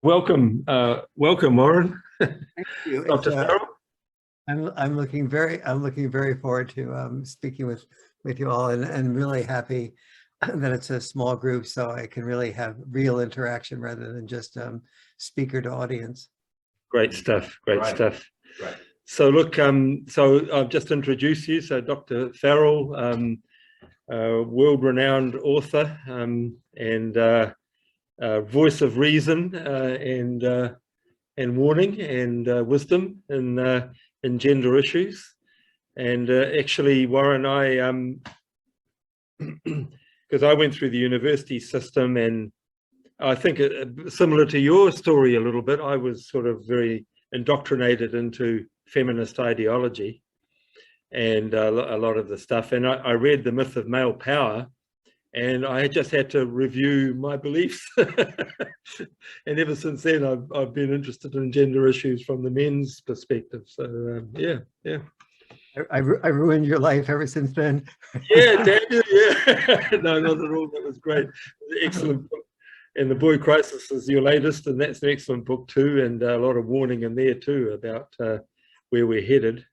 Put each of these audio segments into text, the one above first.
Welcome, Warren. Thank you. Dr. Farrell. I'm looking very forward to speaking with you all, and really happy that it's a small group, so I can really have real interaction rather than just speaker to audience. Great stuff. Great Right. stuff. Right. So look, so I've just introduced you. So Dr. Farrell, world-renowned author and voice of reason and warning and wisdom in gender issues. And actually, Warren, because I went through the university system, and I think similar to your story a little bit, I was sort of very indoctrinated into feminist ideology and a lot of the stuff. And I read The Myth of Male Power, and I just had to review my beliefs. And ever since then, I've been interested in gender issues from the men's perspective. So yeah. I ruined your life ever since then. Yeah, damn you, yeah. No, not at all. That was great. Excellent book. And The Boy Crisis is your latest, and that's an excellent book too, and a lot of warning in there too about where we're headed.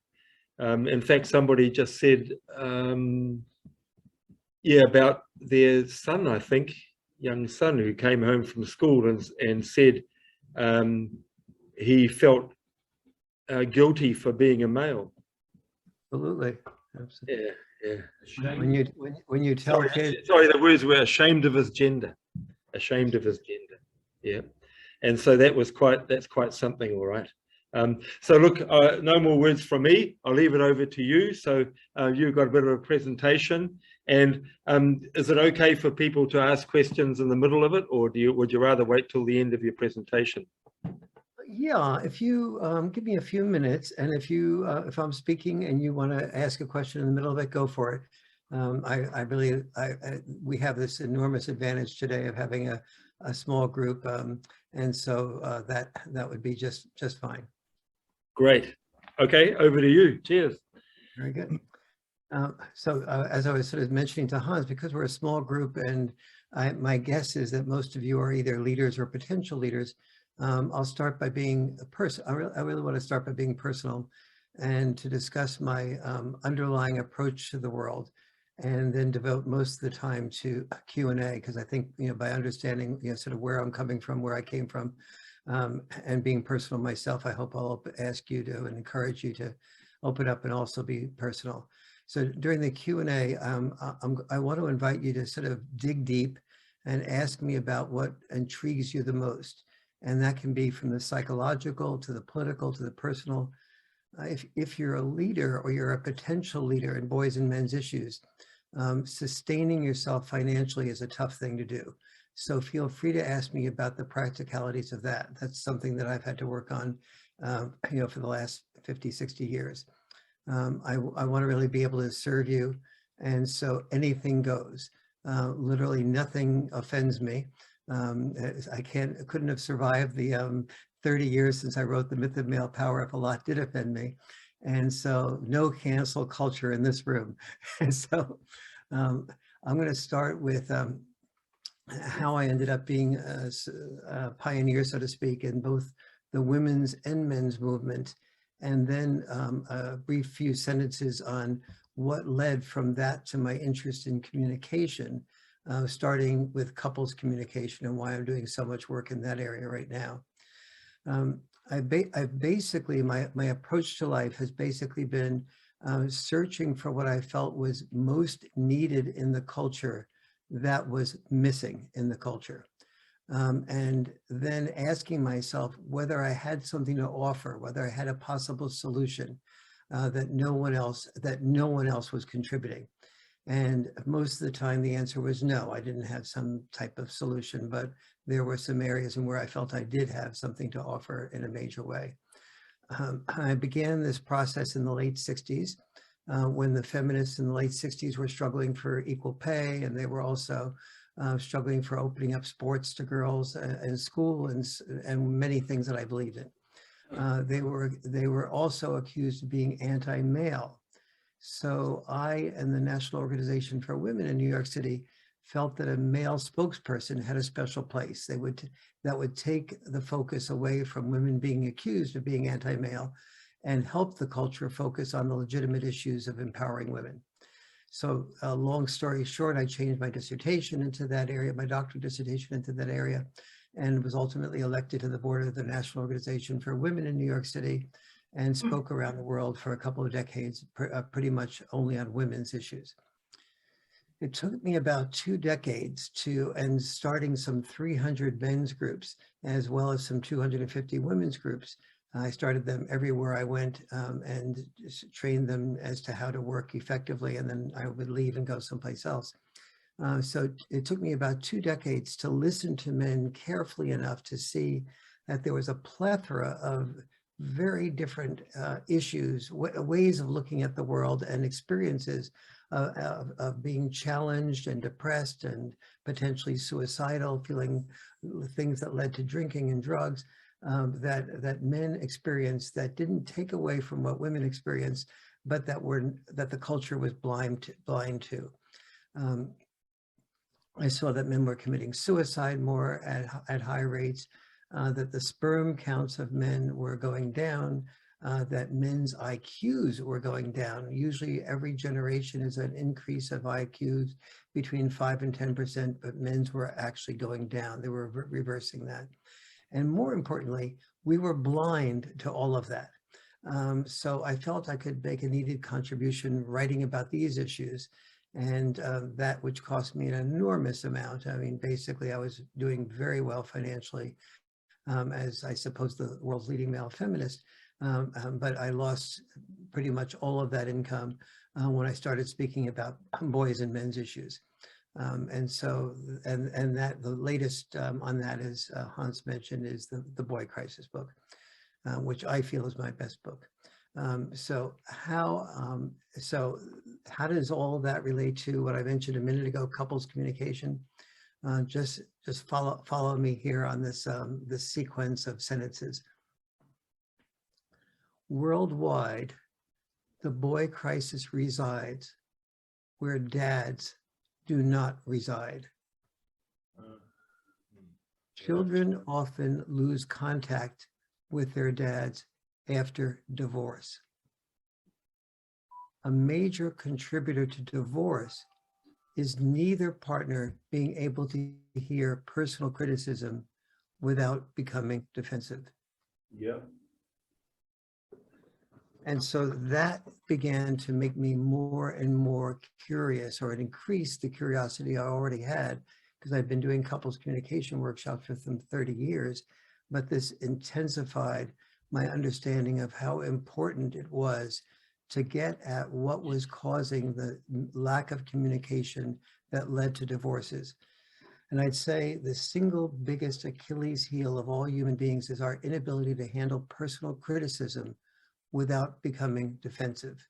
In fact, somebody just said, about their son, I think, young son who came home from school and said he felt guilty for being a male. Absolutely. Yeah. When you tell kids, sorry, the words were ashamed of his gender. Yeah. And so that's quite something, all right. So look, no more words from me. I'll leave it over to you. So you've got a bit of a presentation, and is it okay for people to ask questions in the middle of it, or would you rather wait till the end of your presentation? yeah, if you give me a few minutes, and if I'm speaking and you want to ask a question in the middle of it, go for it. We have this enormous advantage today of having a small group, and so that would be just fine. Great. Okay, over to you. Cheers. Very good. So as I was sort of mentioning to Hans, because we're a small group, and my guess is that most of you are either leaders or potential leaders, I'll start by being a person. I really want to start by being personal and to discuss my underlying approach to the world, and then devote most of the time to Q&A, because I think, by understanding, sort of where I'm coming from, where I came from, and being personal myself, I hope I'll ask you to and encourage you to open up and also be personal. So during the Q&A, I want to invite you to sort of dig deep and ask me about what intrigues you the most. And that can be from the psychological to the political to the personal. If you're a leader or you're a potential leader in boys and men's issues, sustaining yourself financially is a tough thing to do. So feel free to ask me about the practicalities of that. That's something that I've had to work on, for the last 50, 60 years. I want to really be able to serve you. And so anything goes. Literally nothing offends me. I couldn't have survived the 30 years since I wrote The Myth of Male Power if a lot did offend me. And so no cancel culture in this room. And so I'm going to start with how I ended up being a pioneer, so to speak, in both the women's and men's movement, and then a brief few sentences on what led from that to my interest in communication, starting with couples communication and why I'm doing so much work in that area right now. I basically, my approach to life has basically been searching for what I felt was most needed in the culture that was missing in the culture. And then asking myself whether I had something to offer, whether I had a possible solution that no one else was contributing. And most of the time the answer was no, I didn't have some type of solution, but there were some areas in where I felt I did have something to offer in a major way. I began this process in the late 60s when the feminists in the late 60s were struggling for equal pay, and they were also struggling for opening up sports to girls in school and many things that I believed in. They were also accused of being anti-male. So I and the National Organization for Women in New York City felt that a male spokesperson had a special place. That would take the focus away from women being accused of being anti-male and help the culture focus on the legitimate issues of empowering women. So long story short, I changed my dissertation into that area, my doctoral dissertation into that area, and was ultimately elected to the board of the National Organization for Women in New York City, and spoke around the world for a couple of decades, pretty much only on women's issues. It took me about 2 decades and starting some 300 men's groups, as well as some 250 women's groups. I started them everywhere I went and just trained them as to how to work effectively, and then I would leave and go someplace else. So it took me about 2 decades to listen to men carefully enough to see that there was a plethora of very different issues, ways of looking at the world, and experiences of being challenged and depressed and potentially suicidal, feeling things that led to drinking and drugs, that men experienced that didn't take away from what women experienced, but that the culture was blind to. I saw that men were committing suicide more at high rates, that the sperm counts of men were going down, that men's IQs were going down. Usually every generation is an increase of IQs between 5 and 10%, but men's were actually going down. They were reversing that. And more importantly, we were blind to all of that. So I felt I could make a needed contribution writing about these issues, and that which cost me an enormous amount. I mean, basically, I was doing very well financially, as I suppose the world's leading male feminist, but I lost pretty much all of that income when I started speaking about boys and men's issues. And so, and that the latest on that, as Hans mentioned, is the Boy Crisis book, which I feel is my best book. So how does all of that relate to what I mentioned a minute ago, couples communication? Just follow me here on this this sequence of sentences. Worldwide, the boy crisis resides where dads do not reside. Children often lose contact with their dads after divorce. A major contributor to divorce is neither partner being able to hear personal criticism without becoming defensive. Yeah. And so that began to make me more and more curious, or it increased the curiosity I already had, because I've been doing couples communication workshops with them 30 years, but this intensified my understanding of how important it was to get at what was causing the lack of communication that led to divorces. And I'd say the single biggest Achilles heel of all human beings is our inability to handle personal criticism without becoming defensive.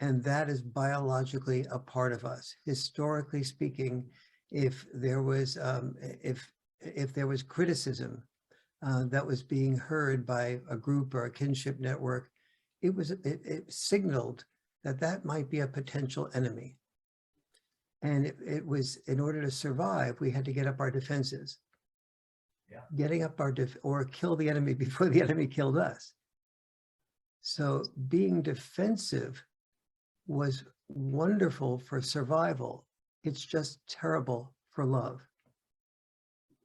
And that is biologically a part of us. Historically speaking, if there was criticism that was being heard by a group or a kinship network, it signaled that that might be a potential enemy. And it was, in order to survive, we had to get up our defenses. Yeah. Getting up or kill the enemy before the enemy killed us. So being defensive was wonderful for survival. It's just terrible for love.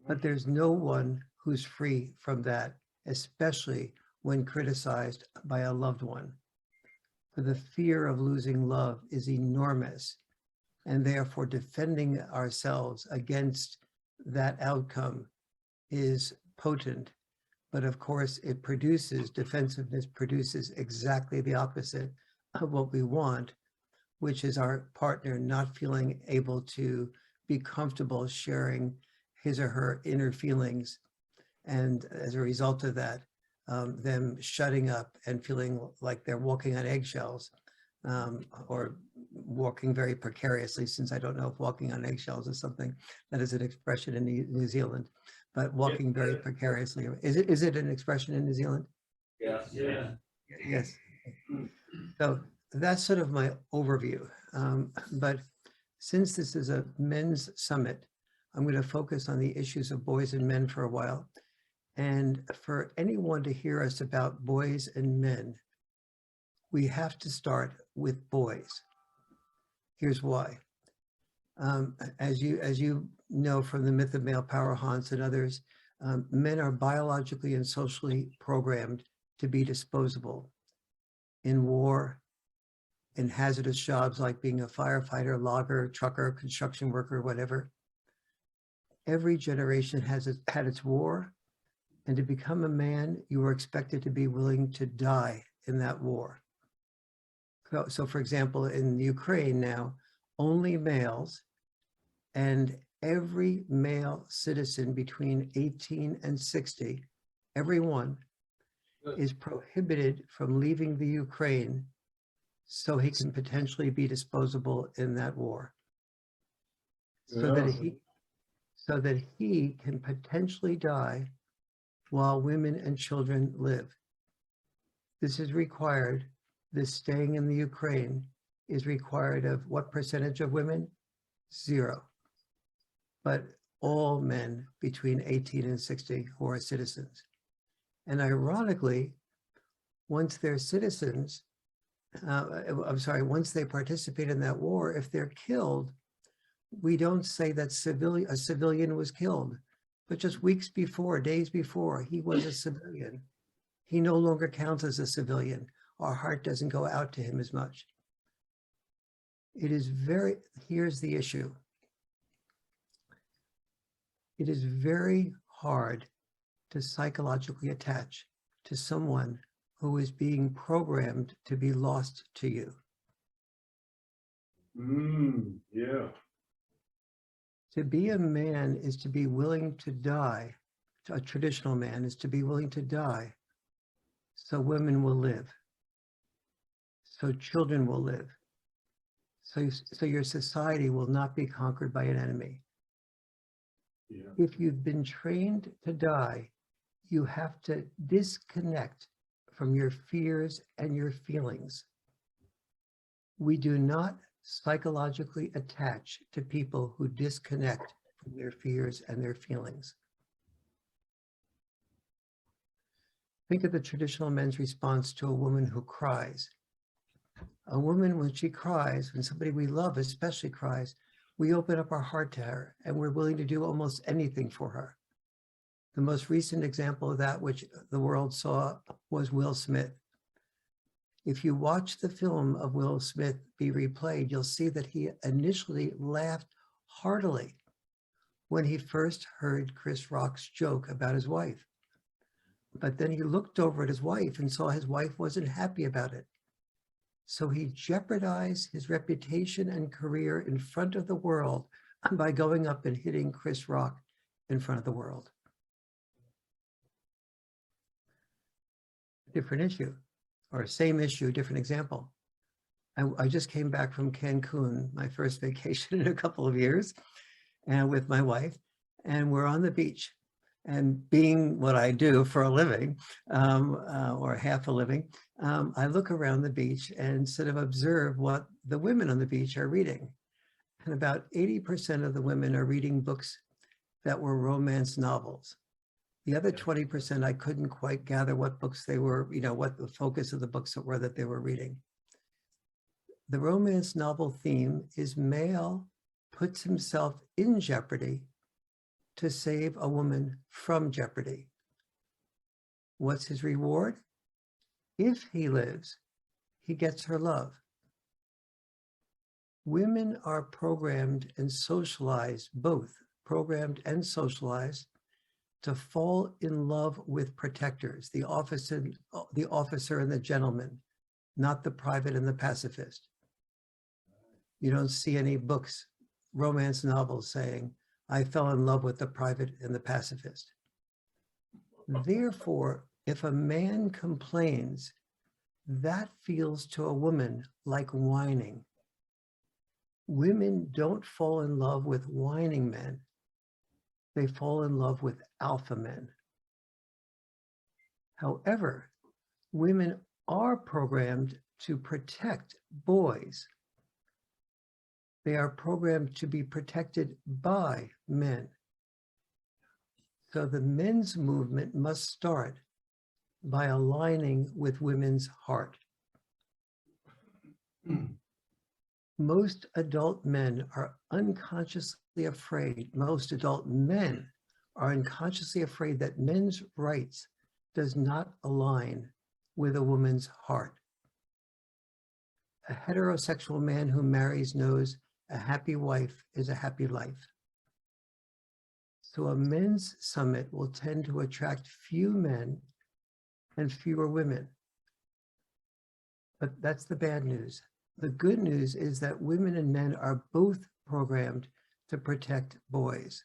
But there's no one who's free from that, especially when criticized by a loved one. For the fear of losing love is enormous, and therefore defending ourselves against that outcome is potent. But of course, defensiveness produces exactly the opposite of what we want, which is our partner not feeling able to be comfortable sharing his or her inner feelings. And as a result of that, them shutting up and feeling like they're walking on eggshells, or walking very precariously, since I don't know if walking on eggshells is something that is an expression in New Zealand, but walking very precariously. Is it an expression in New Zealand? Yes. Yeah. Yes. So that's sort of my overview. But Since this is a men's summit, I'm going to focus on the issues of boys and men for a while. And for anyone to hear us about boys and men, we have to start with boys. Here's why. As you know from the myth of male power haunts and others, men are biologically and socially programmed to be disposable in war, in hazardous jobs like being a firefighter, logger, trucker, construction worker, whatever. Every generation has had its war, and to become a man, you are expected to be willing to die in that war. So for example, in Ukraine now, only males, and every male citizen between 18 and 60, everyone is prohibited from leaving the Ukraine so he can potentially be disposable in that war. So that he can potentially die while women and children live. This is required, this staying in the Ukraine is required of what percentage of women? 0. But all men between 18 and 60 who are citizens. And ironically, once they're citizens, once they participate in that war, if they're killed, we don't say that a civilian was killed, but just weeks before, days before, he was a civilian. He no longer counts as a civilian. Our heart doesn't go out to him as much. Here's the issue. It is very hard to psychologically attach to someone who is being programmed to be lost to you. Yeah. To be a man is to be willing to die. A traditional man is to be willing to die so women will live, so children will live, so your society will not be conquered by an enemy. Yeah. If you've been trained to die, you have to disconnect from your fears and your feelings. We do not psychologically attach to people who disconnect from their fears and their feelings. Think of the traditional men's response to a woman who cries. A woman, when she cries, when somebody we love especially cries, we open up our heart to her and we're willing to do almost anything for her. The most recent example of that, which the world saw, was Will Smith. If you watch the film of Will Smith be replayed, you'll see that he initially laughed heartily when he first heard Chris Rock's joke about his wife. But then he looked over at his wife and saw his wife wasn't happy about it. So he jeopardized his reputation and career in front of the world by going up and hitting Chris Rock in front of the world. Different issue, or same issue, different example. I just came back from Cancun, my first vacation in a couple of years, and with my wife, and we're on the beach. And being what I do for a living, or half a living, I look around the beach and sort of observe what the women on the beach are reading. And about 80% of the women are reading books that were romance novels. The other 20%, I couldn't quite gather what books they were, what the focus of the books were that they were reading. The romance novel theme is male puts himself in jeopardy to save a woman from jeopardy. What's his reward? If he lives, he gets her love. Women are programmed and socialized, both programmed and socialized, to fall in love with protectors, the officer and the gentleman, not the private and the pacifist. You don't see any books, romance novels saying, I fell in love with the private and the pacifist. Therefore, if a man complains, that feels to a woman like whining. Women don't fall in love with whining men. They fall in love with alpha men. However, women are programmed to protect boys. They are programmed to be protected by men. So the men's movement must start by aligning with women's heart. Most adult men are unconsciously afraid. Most adult men are unconsciously afraid that men's rights does not align with a woman's heart. A heterosexual man who marries knows a happy wife is a happy life. So a men's summit will tend to attract few men and fewer women. But that's the bad news. The good news is that women and men are both programmed to protect boys.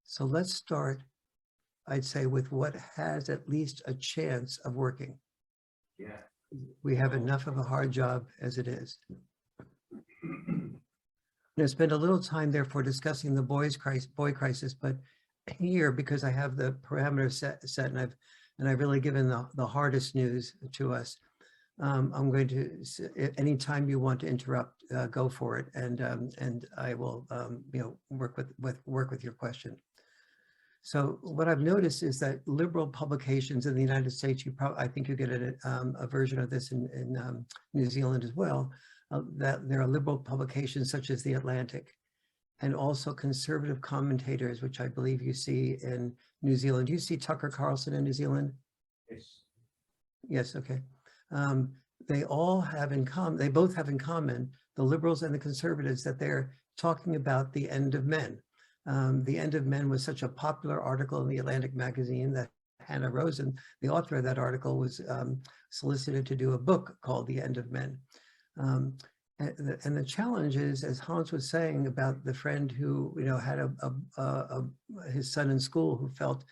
So let's start, I'd say, with what has at least a chance of working. Yeah. We have enough of a hard job as it is. I'm going to spend a little time, therefore, discussing the boy crisis, but here, because I have the parameters set and I've really given the hardest news to us, I'm going to, anytime you want to interrupt, go for it, and I will, work with your question. So what I've noticed is that liberal publications in the United States, I think you get a version of this in New Zealand as well, that there are liberal publications such as The Atlantic, and also conservative commentators, which I believe you see in New Zealand. Do you see Tucker Carlson in New Zealand? Yes. Yes, okay. They all have in common, they both have in common, the liberals and the conservatives, that they're talking about the end of men. The End of Men was such a popular article in the Atlantic magazine that Hannah Rosen, the author of that article, was solicited to do a book called The End of Men. And the challenge is, as Hans was saying about the friend who, had his son in school who felt,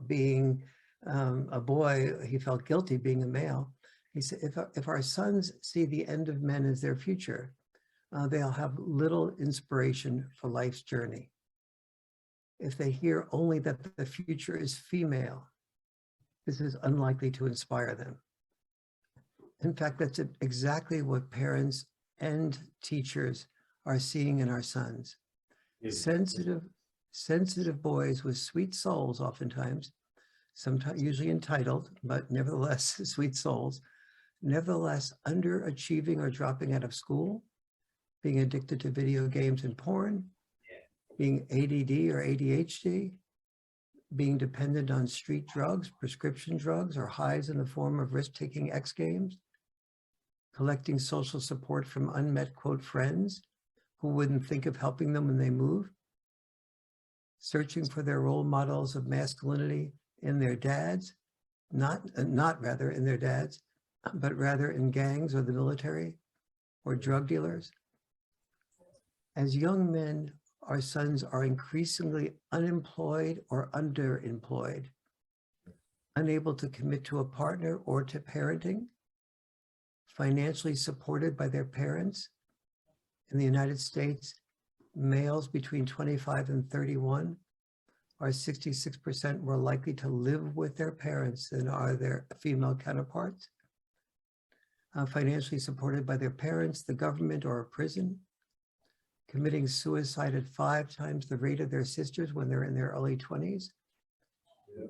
being a boy, he felt guilty being a male. He said, if our sons see the end of men as their future, they'll have little inspiration for life's journey. If they hear only that the future is female, this is unlikely to inspire them. In fact, that's exactly what parents and teachers are seeing in our sons. Yes. Sensitive boys with sweet souls, oftentimes, sometimes usually entitled, but nevertheless sweet souls, nevertheless underachieving or dropping out of school, being addicted to video games and porn, being ADD or ADHD, being dependent on street drugs, prescription drugs, or highs in the form of risk-taking X Games, collecting social support from unmet, quote, friends who wouldn't think of helping them when they move, searching for their role models of masculinity in their dads, not rather in their dads, but rather in gangs or the military or drug dealers. As young men, our sons are increasingly unemployed or underemployed, unable to commit to a partner or to parenting, financially supported by their parents. In the United States, males between 25 and 31 are 66% more likely to live with their parents than are their female counterparts. Financially supported by their parents, the government, or a prison, committing suicide at 5 times the rate of their sisters when they're in their early 20s. Yeah.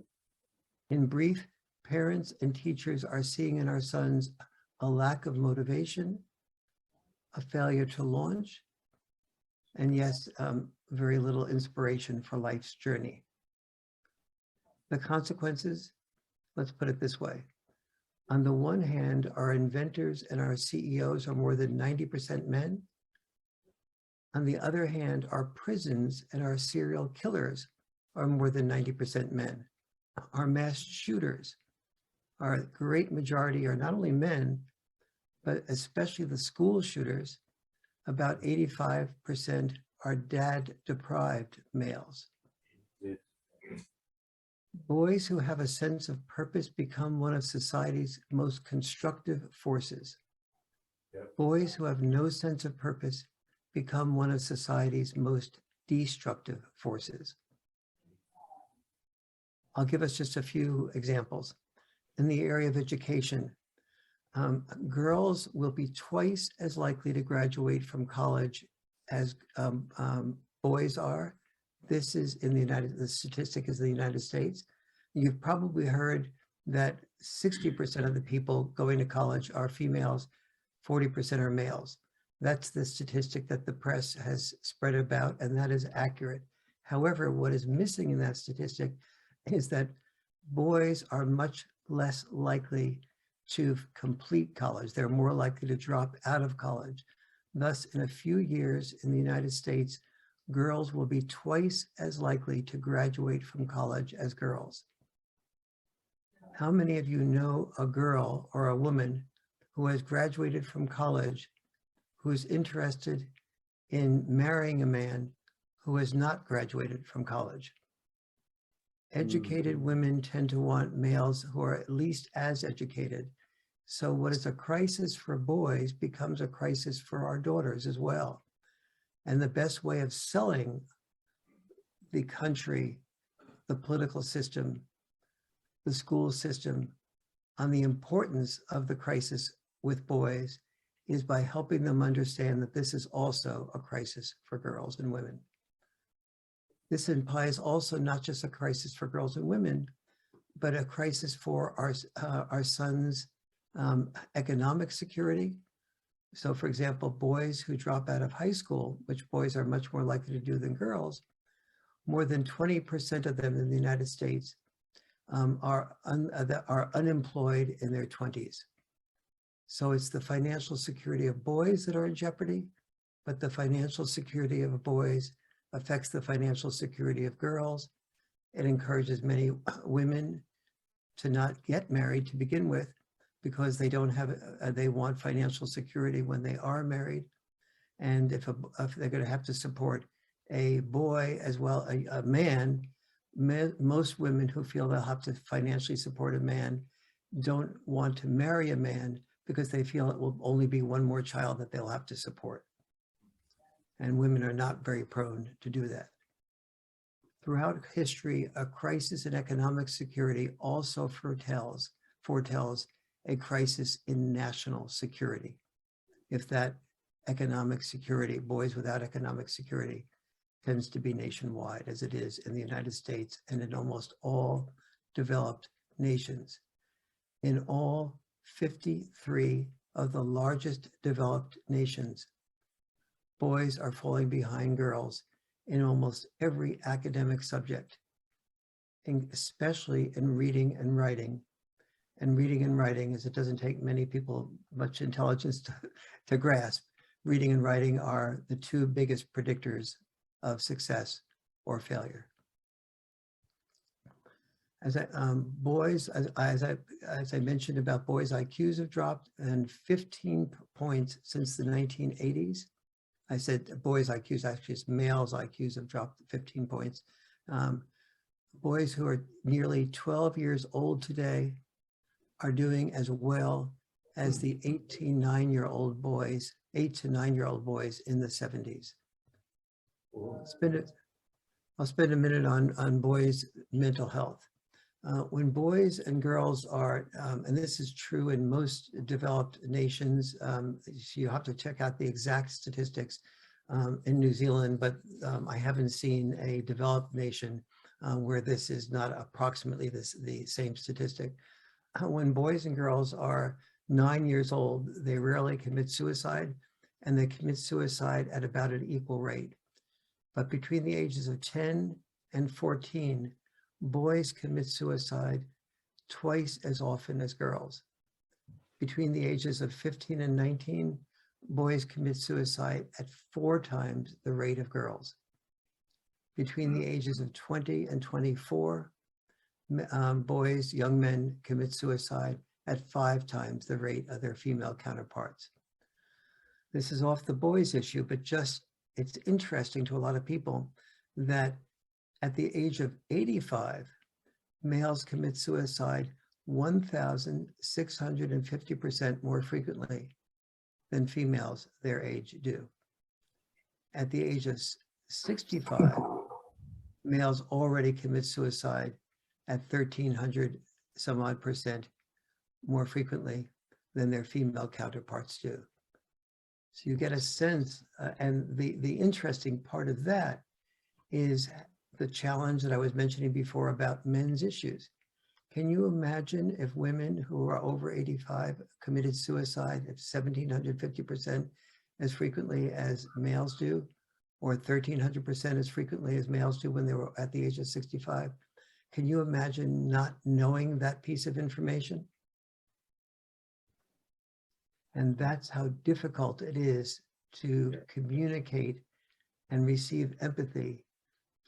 In brief, parents and teachers are seeing in our sons a lack of motivation, a failure to launch, and yes, very little inspiration for life's journey. The consequences, let's put it this way. On the one hand, our inventors and our CEOs are more than 90% men. On the other hand, our prisons and our serial killers are more than 90% men. Our mass shooters, our great majority are not only men, but especially the school shooters, about 85% are dad-deprived males. Yes. Boys who have a sense of purpose become one of society's most constructive forces. Yep. Boys who have no sense of purpose become one of society's most destructive forces. I'll give us just a few examples. In the area of education, girls will be twice as likely to graduate from college as boys are. This is in the statistic is the United States. You've probably heard that 60% of the people going to college are females, 40% are males. That's the statistic that the press has spread about, and that is accurate. However, what is missing in that statistic is that boys are much less likely to complete college. They're more likely to drop out of college. Thus, in a few years in the United States, girls will be twice as likely to graduate from college as girls. How many of you know a girl or a woman who has graduated from college who is interested in marrying a man who has not graduated from college? Educated women tend to want males who are at least as educated. So what is a crisis for boys becomes a crisis for our daughters as well. And the best way of selling the country, the political system, the school system on the importance of the crisis with boys is by helping them understand that this is also a crisis for girls and women. This implies also not just a crisis for girls and women, but a crisis for our sons' economic security. So for example, boys who drop out of high school, which boys are much more likely to do than girls, more than 20% of them in the United States are unemployed in their 20s. So it's the financial security of boys that are in jeopardy, but the financial security of boys affects the financial security of girls. It encourages many women to not get married to begin with because they don't have, they want financial security when they are married. And if they're going to have to support a boy as well, a man, most women who feel they'll have to financially support a man don't want to marry a man because they feel it will only be one more child that they'll have to support. And women are not very prone to do that. Throughout history, a crisis in economic security also foretells a crisis in national security. If that economic security, boys without economic security, tends to be nationwide as it is in the United States and in almost all developed nations. In all 53 of the largest developed nations, boys are falling behind girls in almost every academic subject, especially in reading and writing. And reading and writing, as it doesn't take many people much intelligence to grasp, reading and writing are the two biggest predictors of success or failure. As I mentioned about boys' IQs have dropped and 15 points since the 1980s. I said boys' IQs, actually it's males' IQs have dropped 15 points. Boys who are nearly 12 years old today are doing as well as the 8 to 9-year-old boys in the 70s. I'll spend a minute on boys' mental health. When boys and girls are, and this is true in most developed nations, you have to check out the exact statistics in New Zealand, but I haven't seen a developed nation where this is not approximately the same statistic. When boys and girls are 9 years old, they rarely commit suicide, and they commit suicide at about an equal rate. But between the ages of 10 and 14, boys commit suicide twice as often as girls. Between the ages of 15 and 19, boys commit suicide at 4 times the rate of girls. Between the ages of 20 and 24, young men commit suicide at 5 times the rate of their female counterparts. This is off the boys issue, but it's interesting to a lot of people that at the age of 85, males commit suicide 1,650% more frequently than females their age do. At the age of 65, males already commit suicide at 1,300 some odd percent more frequently than their female counterparts do. So you get a sense, and the interesting part of that is the challenge that I was mentioning before about men's issues. Can you imagine if women who are over 85 committed suicide at 1,750% as frequently as males do, or 1,300% as frequently as males do when they were at the age of 65? Can you imagine not knowing that piece of information? And that's how difficult it is to communicate and receive empathy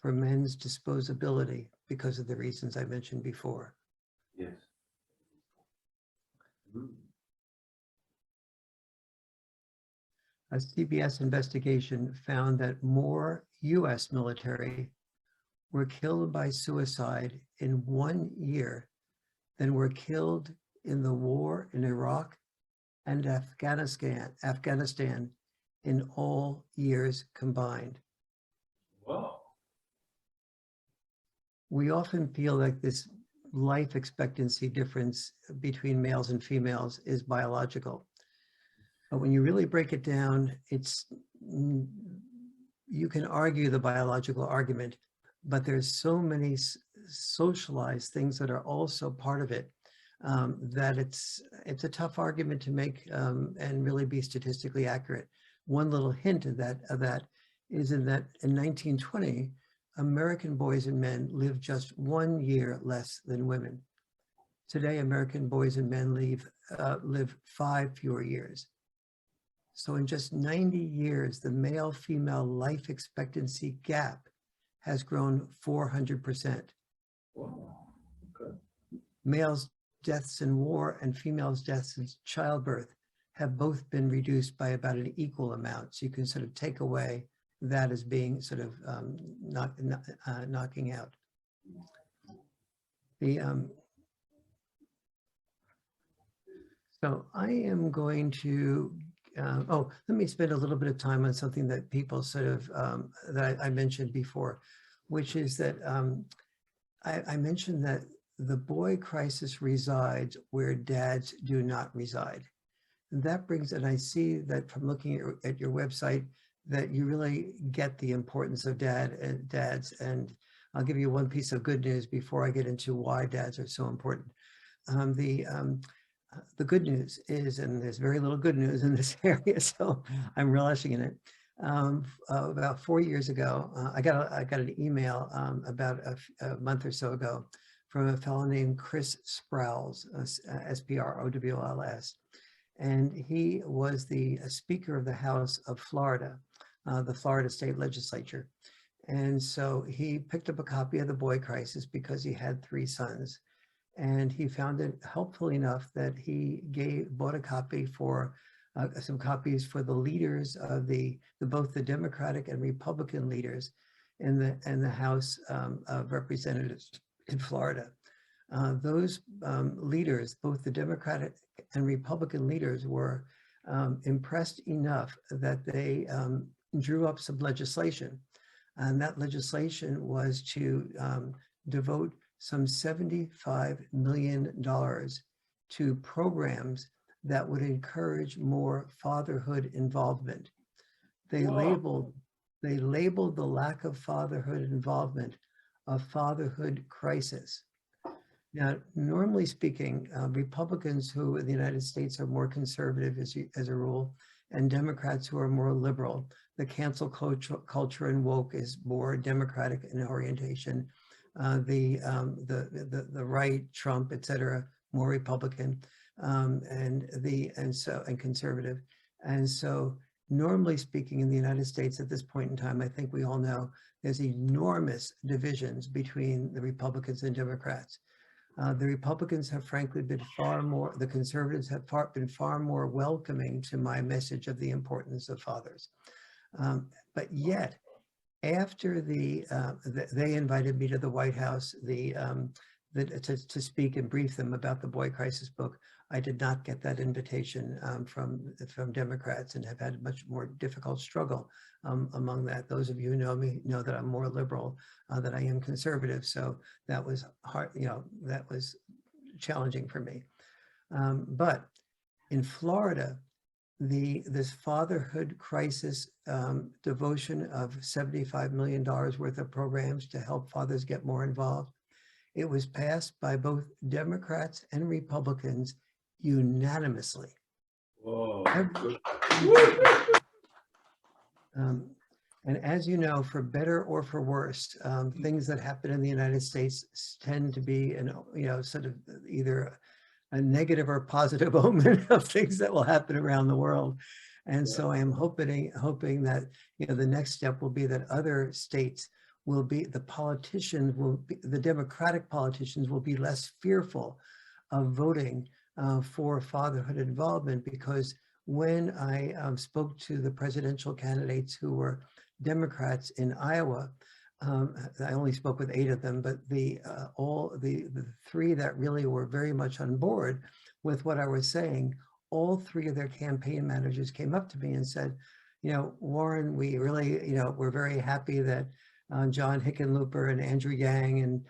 for men's disposability because of the reasons I mentioned before. Yes. Mm. A CBS investigation found that more US military were killed by suicide in 1 year than were killed in the war in Iraq and Afghanistan in all years combined. Wow. We often feel like this life expectancy difference between males and females is biological. But when you really break it down, you can argue the biological argument, but there's so many socialized things that are also part of it that it's a tough argument to make and really be statistically accurate. One little hint of that is in 1920, American boys and men lived just 1 year less than women. Today, American boys and men live 5 fewer years. So in just 90 years, the male-female life expectancy gap has grown 400%. Wow. Okay. Males' deaths in war and females' deaths in childbirth have both been reduced by about an equal amount. So you can sort of take away that as being sort of knocking out. So I am going to, let me spend a little bit of time on something that people sort of, that I mentioned before, which is that I mentioned that the boy crisis resides where dads do not reside. And that brings, and I see that from looking at your website, that you really get the importance of dads. And I'll give you one piece of good news before I get into why dads are so important. The good news is, and there's very little good news in this area, so I'm relishing in it. About 4 years ago, I got an email about a month or so ago from a fellow named Chris Sprowls, S-P-R-O-W-L-S. And he was the Speaker of the House of Florida, the Florida State Legislature. And so he picked up a copy of The Boy Crisis because he had 3 sons. And he found it helpful enough that he bought a copy for some copies for the leaders of both the Democratic and Republican leaders in the House of Representatives in Florida. Those leaders, both the Democratic and Republican leaders, were impressed enough that they drew up some legislation. And that legislation was to devote some $75 million to programs that would encourage more fatherhood involvement. They labeled the lack of fatherhood involvement a fatherhood crisis. Now, normally speaking, Republicans who in the United States are more conservative as a rule, and Democrats who are more liberal, the cancel culture and woke is more Democratic in orientation. The right, Trump, et cetera, more Republican, and conservative. And so normally speaking in the United States at this point in time, I think we all know there's enormous divisions between the Republicans and Democrats. The Republicans have frankly been the conservatives have been far more welcoming to my message of the importance of fathers. But yet, after they invited me to the White House to speak and brief them about the Boy Crisis book, I did not get that invitation from Democrats and have had a much more difficult struggle among that. Those of you who know me know that I'm more liberal than I am conservative, so that was hard. That was challenging for me. But in Florida, this fatherhood crisis devotion of $75 million worth of programs to help fathers get more involved. It was passed by both Democrats and Republicans unanimously. Whoa. And as you know, for better or for worse, things that happen in the United States tend to be, sort of either a negative or positive omen of things that will happen around the world. And so I am hoping that, the next step will be that other states will be, the Democratic politicians will be less fearful of voting for fatherhood involvement, because when I spoke to the presidential candidates who were Democrats in Iowa, I only spoke with 8 of them, but the 3 that really were very much on board with what I was saying, all 3 of their campaign managers came up to me and said, Warren, we really, we're very happy that John Hickenlooper and Andrew Yang and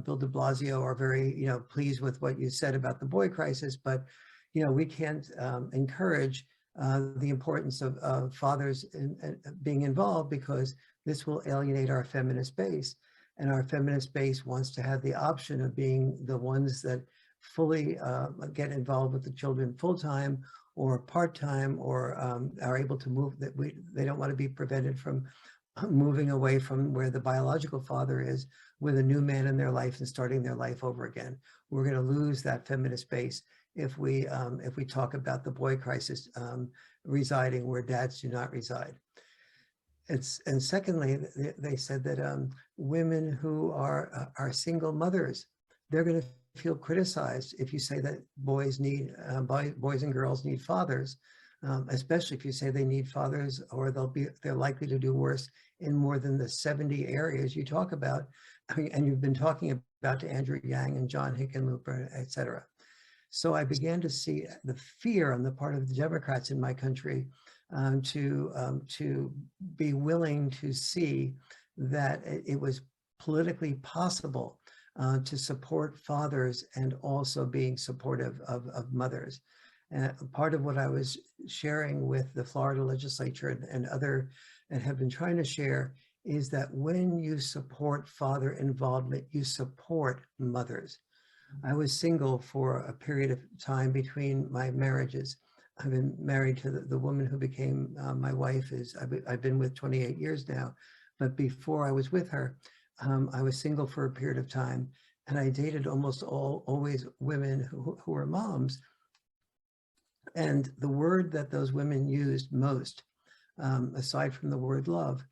Bill de Blasio are very, pleased with what you said about the boy crisis, but, we can't encourage the importance of fathers being involved, because this will alienate our feminist base. And our feminist base wants to have the option of being the ones that fully get involved with the children full-time or part-time, or are able to move, they don't want to be prevented from moving away from where the biological father is with a new man in their life and starting their life over again. We're going to lose that feminist base if we talk about the boy crisis residing where dads do not reside. And secondly, they said that women who are single mothers, they're going to feel criticized if you say that boys and girls need fathers, especially if you say they need fathers, or they're likely to do worse in more than the 70 areas you talk about, and you've been talking about to Andrew Yang and John Hickenlooper, et cetera. So I began to see the fear on the part of the Democrats in my country to be willing to see that it was politically possible to support fathers and also being supportive of mothers. And part of what I was sharing with the Florida legislature and have been trying to share is that when you support father involvement, you support mothers. I was single for a period of time between my marriages. I've been married to the woman who became my wife. I've been with 28 years now, but before I was with her, I was single for a period of time, and I dated always women who were moms. And the word that those women used most, aside from the word love,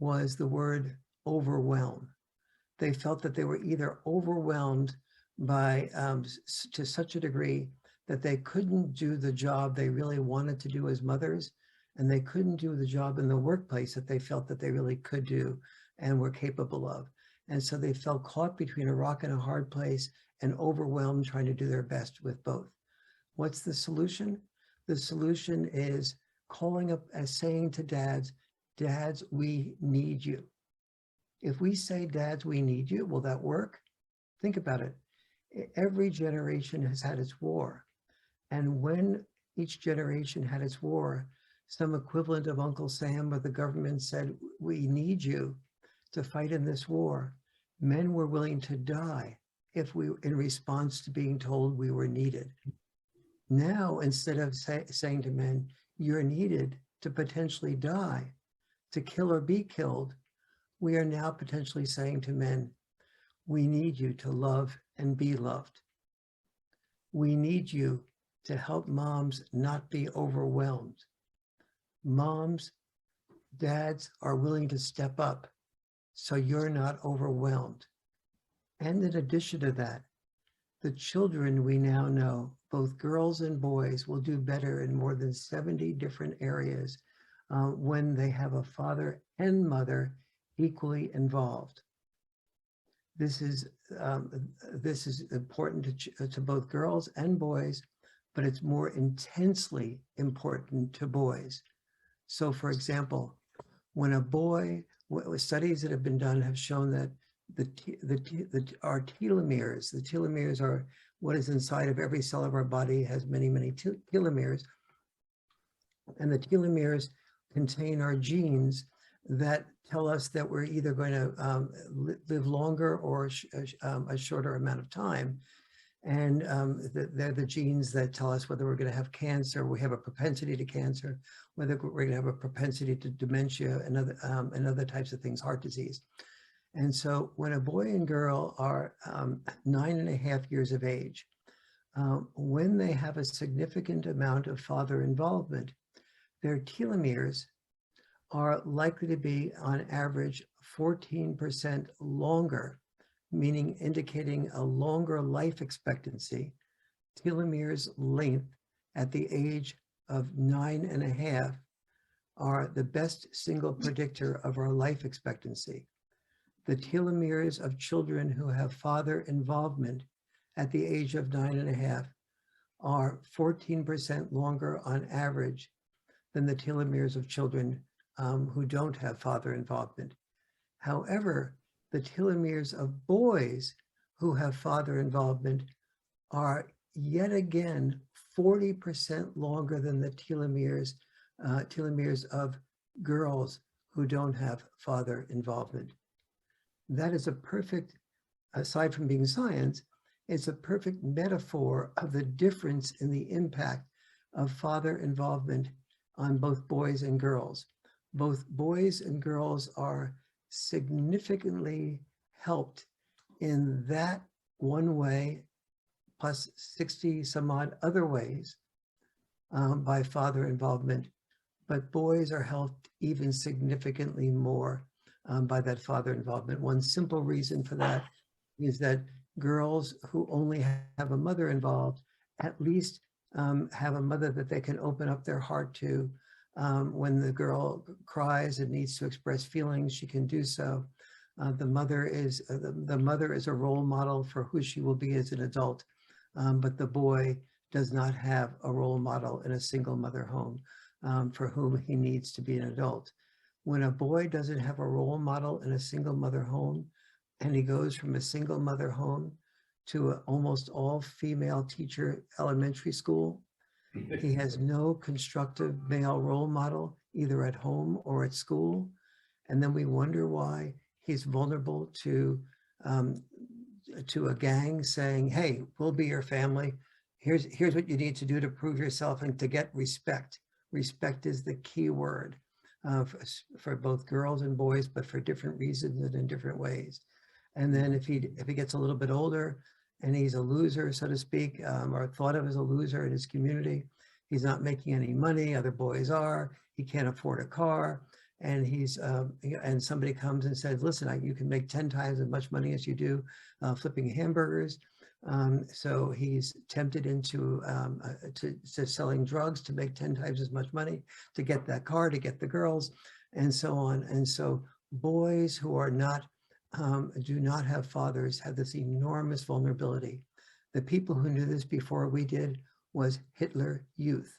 was the word overwhelm. They felt that they were either overwhelmed by to such a degree that they couldn't do the job they really wanted to do as mothers, and they couldn't do the job in the workplace that they felt that they really could do and were capable of. And so they felt caught between a rock and a hard place and overwhelmed trying to do their best with both. What's the solution? The solution is calling up and saying to dads, we need you. If we say, dads, we need you, will that work? Think about it. Every generation has had its war. And when each generation had its war, some equivalent of Uncle Sam or the government said, we need you to fight in this war. Men were willing to die in response to being told we were needed. Now, instead of saying to men, you're needed to potentially die, to kill or be killed, we are now potentially saying to men, we need you to love and be loved. We need you to help moms not be overwhelmed. Moms, dads are willing to step up so you're not overwhelmed. And in addition to that, the children we now know, both girls and boys, will do better in more than 70 different areas when they have a father and mother equally involved. This is important to both girls and boys, but it's more intensely important to boys. So, for example, when a boy, studies that have been done have shown that our telomeres, the telomeres are what is inside of every cell of our body has many, many telomeres. And the telomeres contain our genes that tell us that we're either going to live longer or a shorter amount of time. And they're the genes that tell us whether we're going to have cancer, we have a propensity to cancer, whether we're going to have a propensity to dementia and other types of things, heart disease. And so when a boy and girl are 9.5 years of age, when they have a significant amount of father involvement, their telomeres are likely to be on average 14% longer, meaning indicating a longer life expectancy. Telomeres length at the age of 9.5 are the best single predictor of our life expectancy. The telomeres of children who have father involvement at the age of 9.5 are 14% longer on average than the telomeres of children who don't have father involvement. However, the telomeres of boys who have father involvement are yet again 40% longer than the telomeres of girls who don't have father involvement. That is a perfect, aside from being science, it's a perfect metaphor of the difference in the impact of father involvement on both boys and girls. Both boys and girls are significantly helped in that one way, plus 60 some odd other ways by father involvement, but boys are helped even significantly more by that father involvement. One simple reason for that is that girls who only have a mother involved at least have a mother that they can open up their heart to. When the girl cries and needs to express feelings, she can do so. The mother is a role model for who she will be as an adult, but the boy does not have a role model in a single mother home for whom he needs to be an adult. When a boy doesn't have a role model in a single mother home, and he goes from a single mother home to an almost all female teacher elementary school, he has no constructive male role model, either at home or at school. And then we wonder why he's vulnerable to a gang saying, hey, we'll be your family. Here's what you need to do to prove yourself and to get respect. Respect is the key word for both girls and boys, but for different reasons and in different ways. And then if he gets a little bit older and he's a loser, so to speak, or thought of as a loser in his community, he's not making any money, other boys are, he can't afford a car, and and somebody comes and says, listen, you can make 10 times as much money as you do flipping hamburgers. So he's tempted into to selling drugs to make 10 times as much money, to get that car, to get the girls, and so on. And so boys who are do not have fathers have this enormous vulnerability. The people who knew this before we did was Hitler Youth.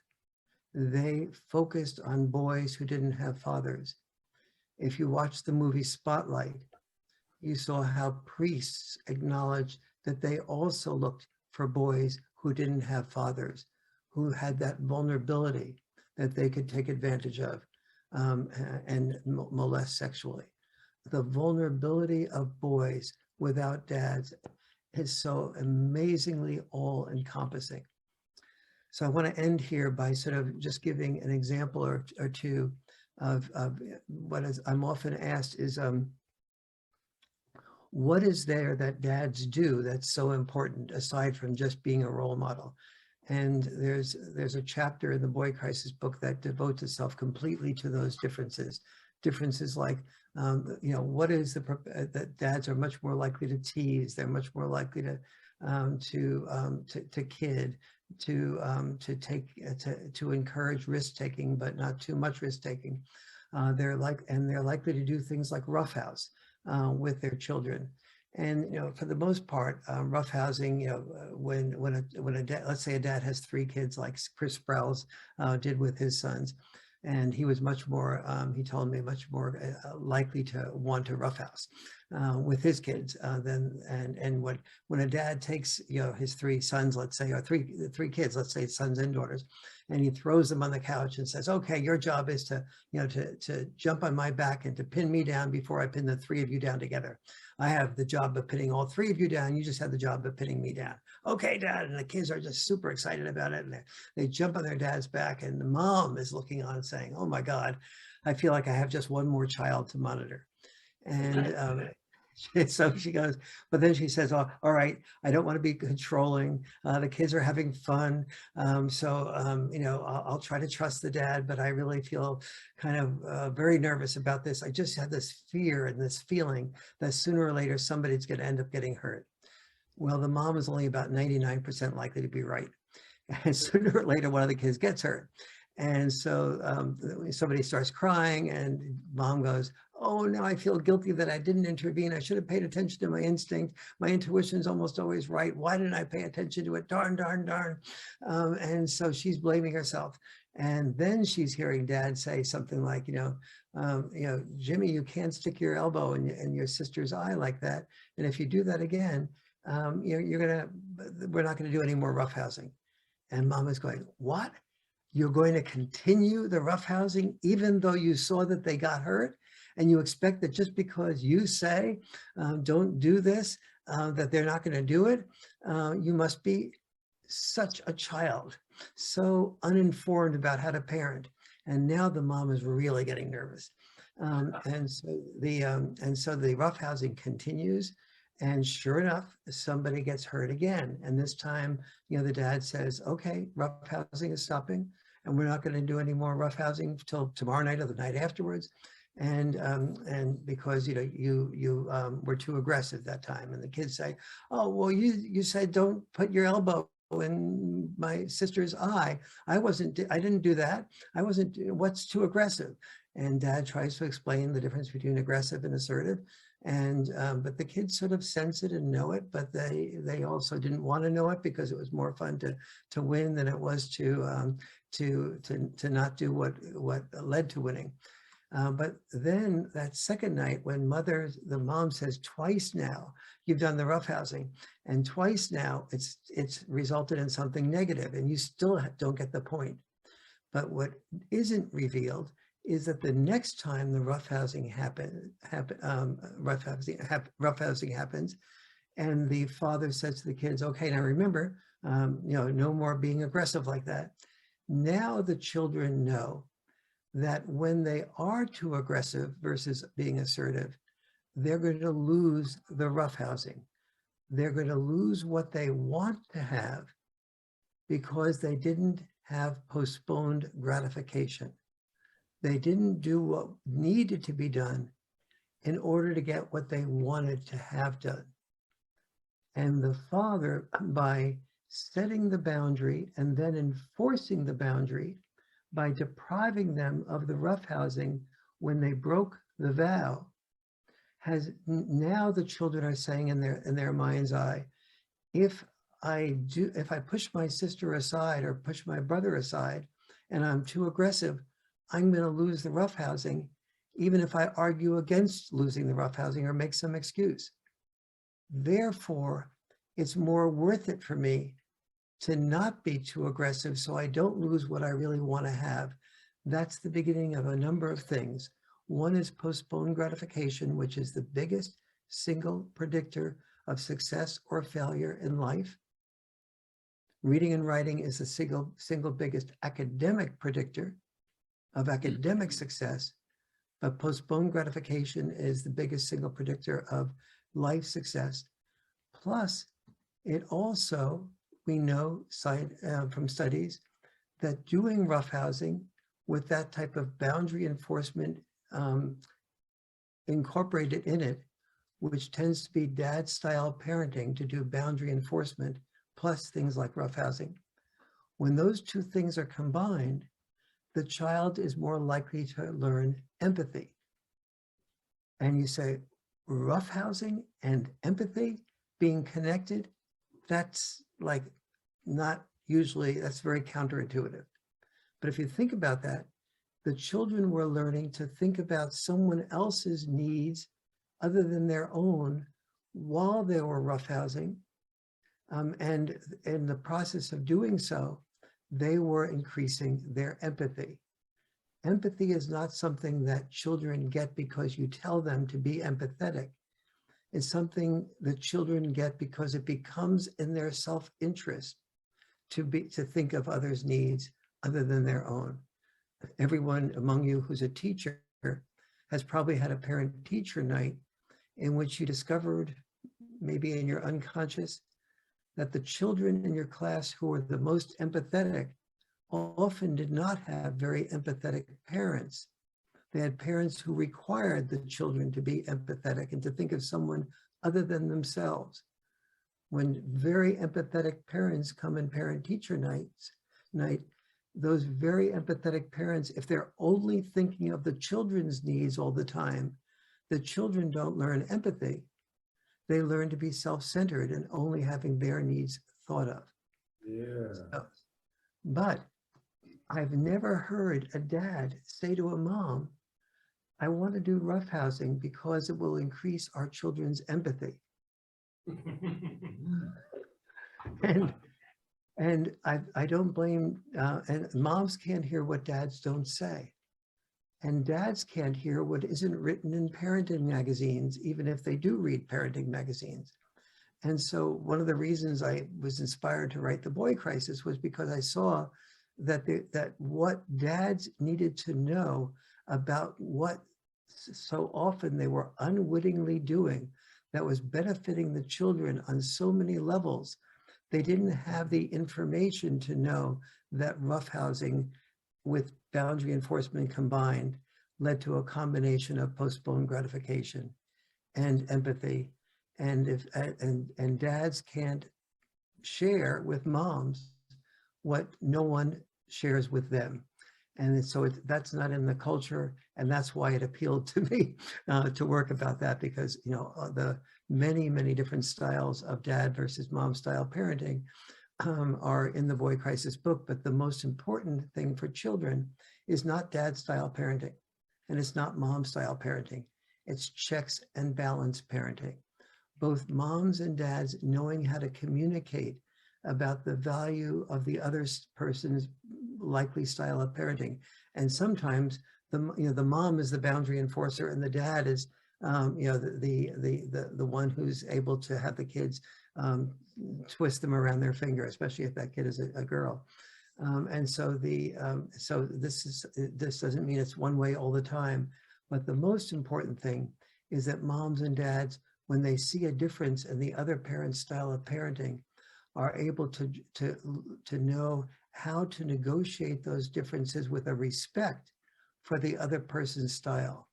They focused on boys who didn't have fathers. If you watch the movie Spotlight, you saw how priests acknowledged that they also looked for boys who didn't have fathers, who had that vulnerability that they could take advantage of and molest sexually. The vulnerability of boys without dads is so amazingly all-encompassing. So I want to end here by sort of just giving an example or two of I'm often asked is, what is there that dads do that's so important aside from just being a role model? And there's a chapter in the Boy Crisis book that devotes itself completely to those differences. Differences like, what is that dads are much more likely to tease, they're much more likely to kid, to encourage risk taking, but not too much risk taking. They're likely to do things like roughhouse with their children. And for the most part, roughhousing, when a dad, let's say a dad has 3 kids, like Chris Sprouse did with his sons, And he was much more, he told me, much more likely to want to roughhouse with his kids and when a dad takes, you know, his 3 sons, let's say, or three kids, let's say sons and daughters, and he throws them on the couch and says, okay, your job is to, you know, to jump on my back and to pin me down before I pin the 3 of you down together. I have the job of pinning all 3 of you down. You just have the job of pinning me down. Okay, Dad. And the kids are just super excited about it. And they jump on their dad's back, and the mom is looking on saying, oh my God, I feel like I have just one more child to monitor. And so she goes, but then she says, oh, all right, I don't want to be controlling. The kids are having fun. You know, I'll try to trust the dad, but I really feel kind of very nervous about this. I just had this fear and this feeling that sooner or later somebody's going to end up getting hurt. Well, the mom is only about 99% likely to be right. And sooner or later, one of the kids gets hurt. And so somebody starts crying, and mom goes, oh, now I feel guilty that I didn't intervene. I should have paid attention to my instinct. My intuition is almost always right. Why didn't I pay attention to it? Darn, darn, darn. And so she's blaming herself. And then she's hearing dad say something like, you know, Jimmy, you can't stick your elbow in your sister's eye like that. And if you do that again, we're not going to do any more roughhousing. And mom is going, what? You're going to continue the roughhousing even though you saw that they got hurt? And you expect that just because you say, don't do this, that they're not going to do it? You must be such a child, so uninformed about how to parent. And now the mom is really getting nervous. And so the roughhousing continues. And sure enough, somebody gets hurt again. And this time, you know, the dad says, okay, roughhousing is stopping, and we're not going to do any more roughhousing till tomorrow night or the night afterwards. And because, you know, you were too aggressive that time. And the kids say, oh, well, you said don't put your elbow in my sister's eye. I didn't do that. What's too aggressive? And dad tries to explain the difference between aggressive and assertive. And but the kids sort of sense it and know it, but they also didn't want to know it because it was more fun to win than it was to not do what led to winning. But then that second night, when the mom says, twice now you've done the roughhousing, and twice now it's resulted in something negative, and you still don't get the point. But what isn't revealed is that the next time the roughhousing happens, and the father says to the kids, okay, now remember, you know, no more being aggressive like that. Now the children know that when they are too aggressive versus being assertive, they're going to lose the roughhousing. They're going to lose what they want to have because they didn't have postponed gratification. They didn't do what needed to be done in order to get what they wanted to have done. And the father, by setting the boundary and then enforcing the boundary by depriving them of the roughhousing when they broke the vow, now the children are saying in their mind's eye, if I push my sister aside or push my brother aside and I'm too aggressive, I'm going to lose the roughhousing, even if I argue against losing the roughhousing or make some excuse. Therefore, it's more worth it for me to not be too aggressive so I don't lose what I really want to have. That's the beginning of a number of things. One is postponed gratification, which is the biggest single predictor of success or failure in life. Reading and writing is the single biggest academic predictor of academic success, but postponed gratification is the biggest single predictor of life success. Plus, it also, we know from studies that doing roughhousing with that type of boundary enforcement incorporated in it, which tends to be dad-style parenting to do boundary enforcement, plus things like roughhousing. When those two things are combined, the child is more likely to learn empathy. And you say, roughhousing and empathy being connected, that's like not usually, that's very counterintuitive. But if you think about that, the children were learning to think about someone else's needs other than their own while they were roughhousing. And in the process of doing so, they were increasing their empathy. Empathy is not something that children get because you tell them to be empathetic. It's something that children get because it becomes in their self-interest to think of others' needs other than their own. Everyone among you who's a teacher has probably had a parent-teacher night in which you discovered, maybe in your unconscious, that the children in your class who were the most empathetic often did not have very empathetic parents. They had parents who required the children to be empathetic and to think of someone other than themselves. When very empathetic parents come in parent-teacher night, those very empathetic parents, if they're only thinking of the children's needs all the time, the children don't learn empathy. They learn to be self-centered and only having their needs thought of. Yeah. But I've never heard a dad say to a mom, I want to do roughhousing because it will increase our children's empathy. And I don't blame, and moms can't hear what dads don't say. And dads can't hear what isn't written in parenting magazines, even if they do read parenting magazines. And so one of the reasons I was inspired to write The Boy Crisis was because I saw that what dads needed to know about what so often they were unwittingly doing that was benefiting the children on so many levels. They didn't have the information to know that roughhousing with boundary enforcement combined led to a combination of postponed gratification and empathy. And dads can't share with moms what no one shares with them. And so that's not in the culture, and that's why it appealed to me to work about that, because the many different styles of dad versus mom style parenting are in the Boy Crisis book. But the most important thing for children is not dad style parenting, and it's not mom style parenting. It's checks and balance parenting. Both moms and dads knowing how to communicate about the value of the other person's likely style of parenting. And sometimes the mom is the boundary enforcer and the dad is the one who's able to have the kids twist them around their finger, especially if that kid is a girl. And so so this doesn't mean it's one way all the time, but the most important thing is that moms and dads, when they see a difference in the other parent's style of parenting, are able to know how to negotiate those differences with a respect for the other person's style.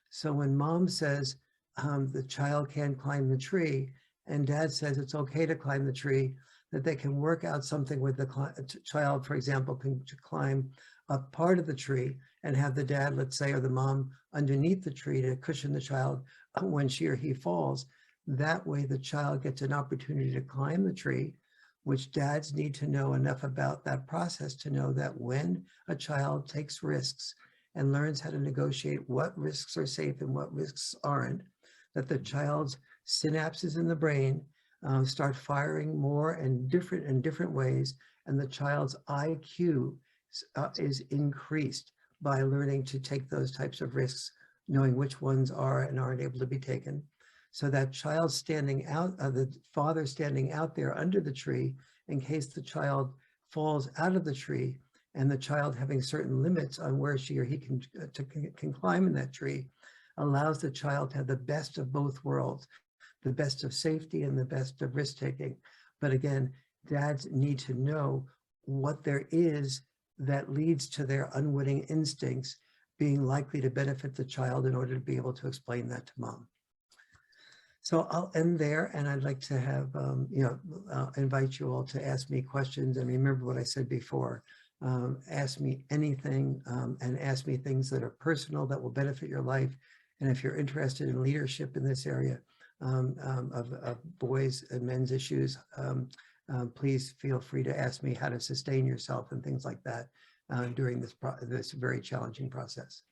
So when mom says the child can't climb the tree, and dad says it's okay to climb the tree, that they can work out something with the child, for example, can climb up part of the tree and have the dad, let's say, or the mom underneath the tree to cushion the child when she or he falls. That way the child gets an opportunity to climb the tree, which dads need to know enough about that process to know that when a child takes risks and learns how to negotiate what risks are safe and what risks aren't, that the child's synapses in the brain start firing more and in different ways, and the child's IQ is increased by learning to take those types of risks, knowing which ones are and aren't able to be taken. So that child standing out, the father standing out there under the tree in case the child falls out of the tree, and the child having certain limits on where she or he can climb in that tree, allows the child to have the best of both worlds, the best of safety and the best of risk-taking. But again, dads need to know what there is that leads to their unwitting instincts being likely to benefit the child in order to be able to explain that to mom. So I'll end there, and I'd like to have, invite you all to ask me questions. And remember what I said before, ask me anything, and ask me things that are personal that will benefit your life. And if you're interested in leadership in this area of boys and men's issues, please feel free to ask me how to sustain yourself and things like that. during this very challenging process.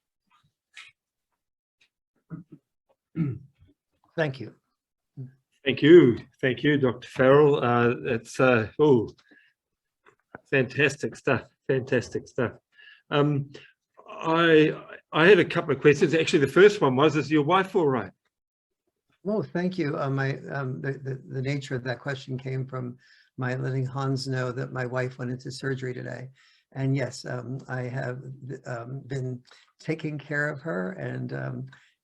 Thank you. Thank you, Dr. Farrell. It's fantastic stuff. Fantastic stuff. I had a couple of questions. Actually, the first one was: is your wife all right? Oh, thank you. The nature of that question came from my letting Hans know that my wife went into surgery today. And yes, I have been taking care of her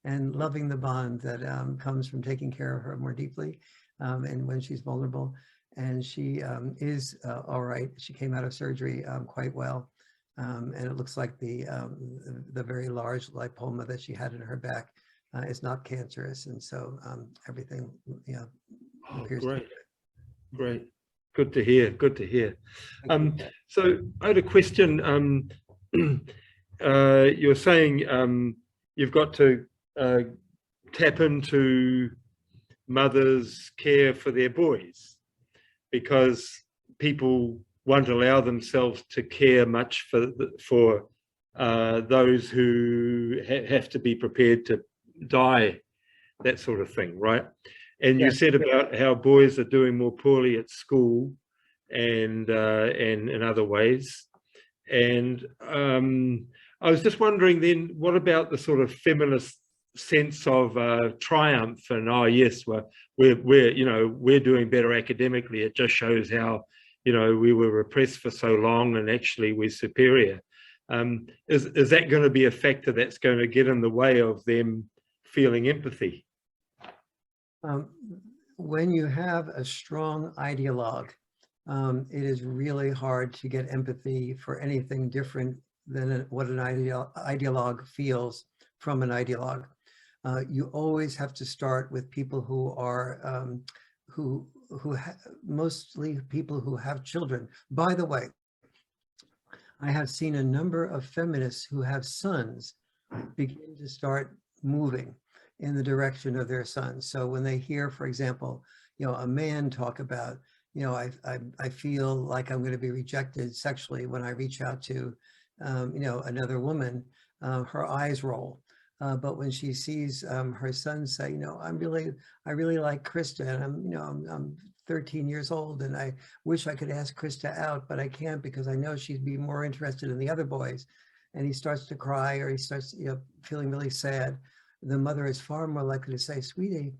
and loving the bond that comes from taking care of her more deeply and when she's vulnerable. And she is all right. She came out of surgery quite well. And it looks like the very large lipoma that she had in her back is not cancerous, and so everything, appears great, great, good to hear. Good to hear. So I had a question. You're saying you've got to tap into mothers' care for their boys because people won't allow themselves to care much for those who have to be prepared to die, that sort of thing, right? And you said about how boys are doing more poorly at school and in other ways. And I was just wondering then, what about the sort of feminist sense of triumph and, oh yes, we're doing better academically. It just shows how, we were repressed for so long and actually we're superior. Is that going to be a factor that's going to get in the way of them feeling empathy? When you have a strong ideologue, it is really hard to get empathy for anything different than what an ideologue feels from an ideologue. You always have to start with people who are mostly people who have children. By the way, I have seen a number of feminists who have sons begin to start moving in the direction of their sons. So when they hear, for example, a man talk about, I feel like I'm going to be rejected sexually when I reach out to, another woman, her eyes roll. But when she sees her son say, I really like Krista, and I'm 13 years old, and I wish I could ask Krista out, but I can't because I know she'd be more interested in the other boys. And he starts to cry, or he starts, feeling really sad. The mother is far more likely to say, sweetie,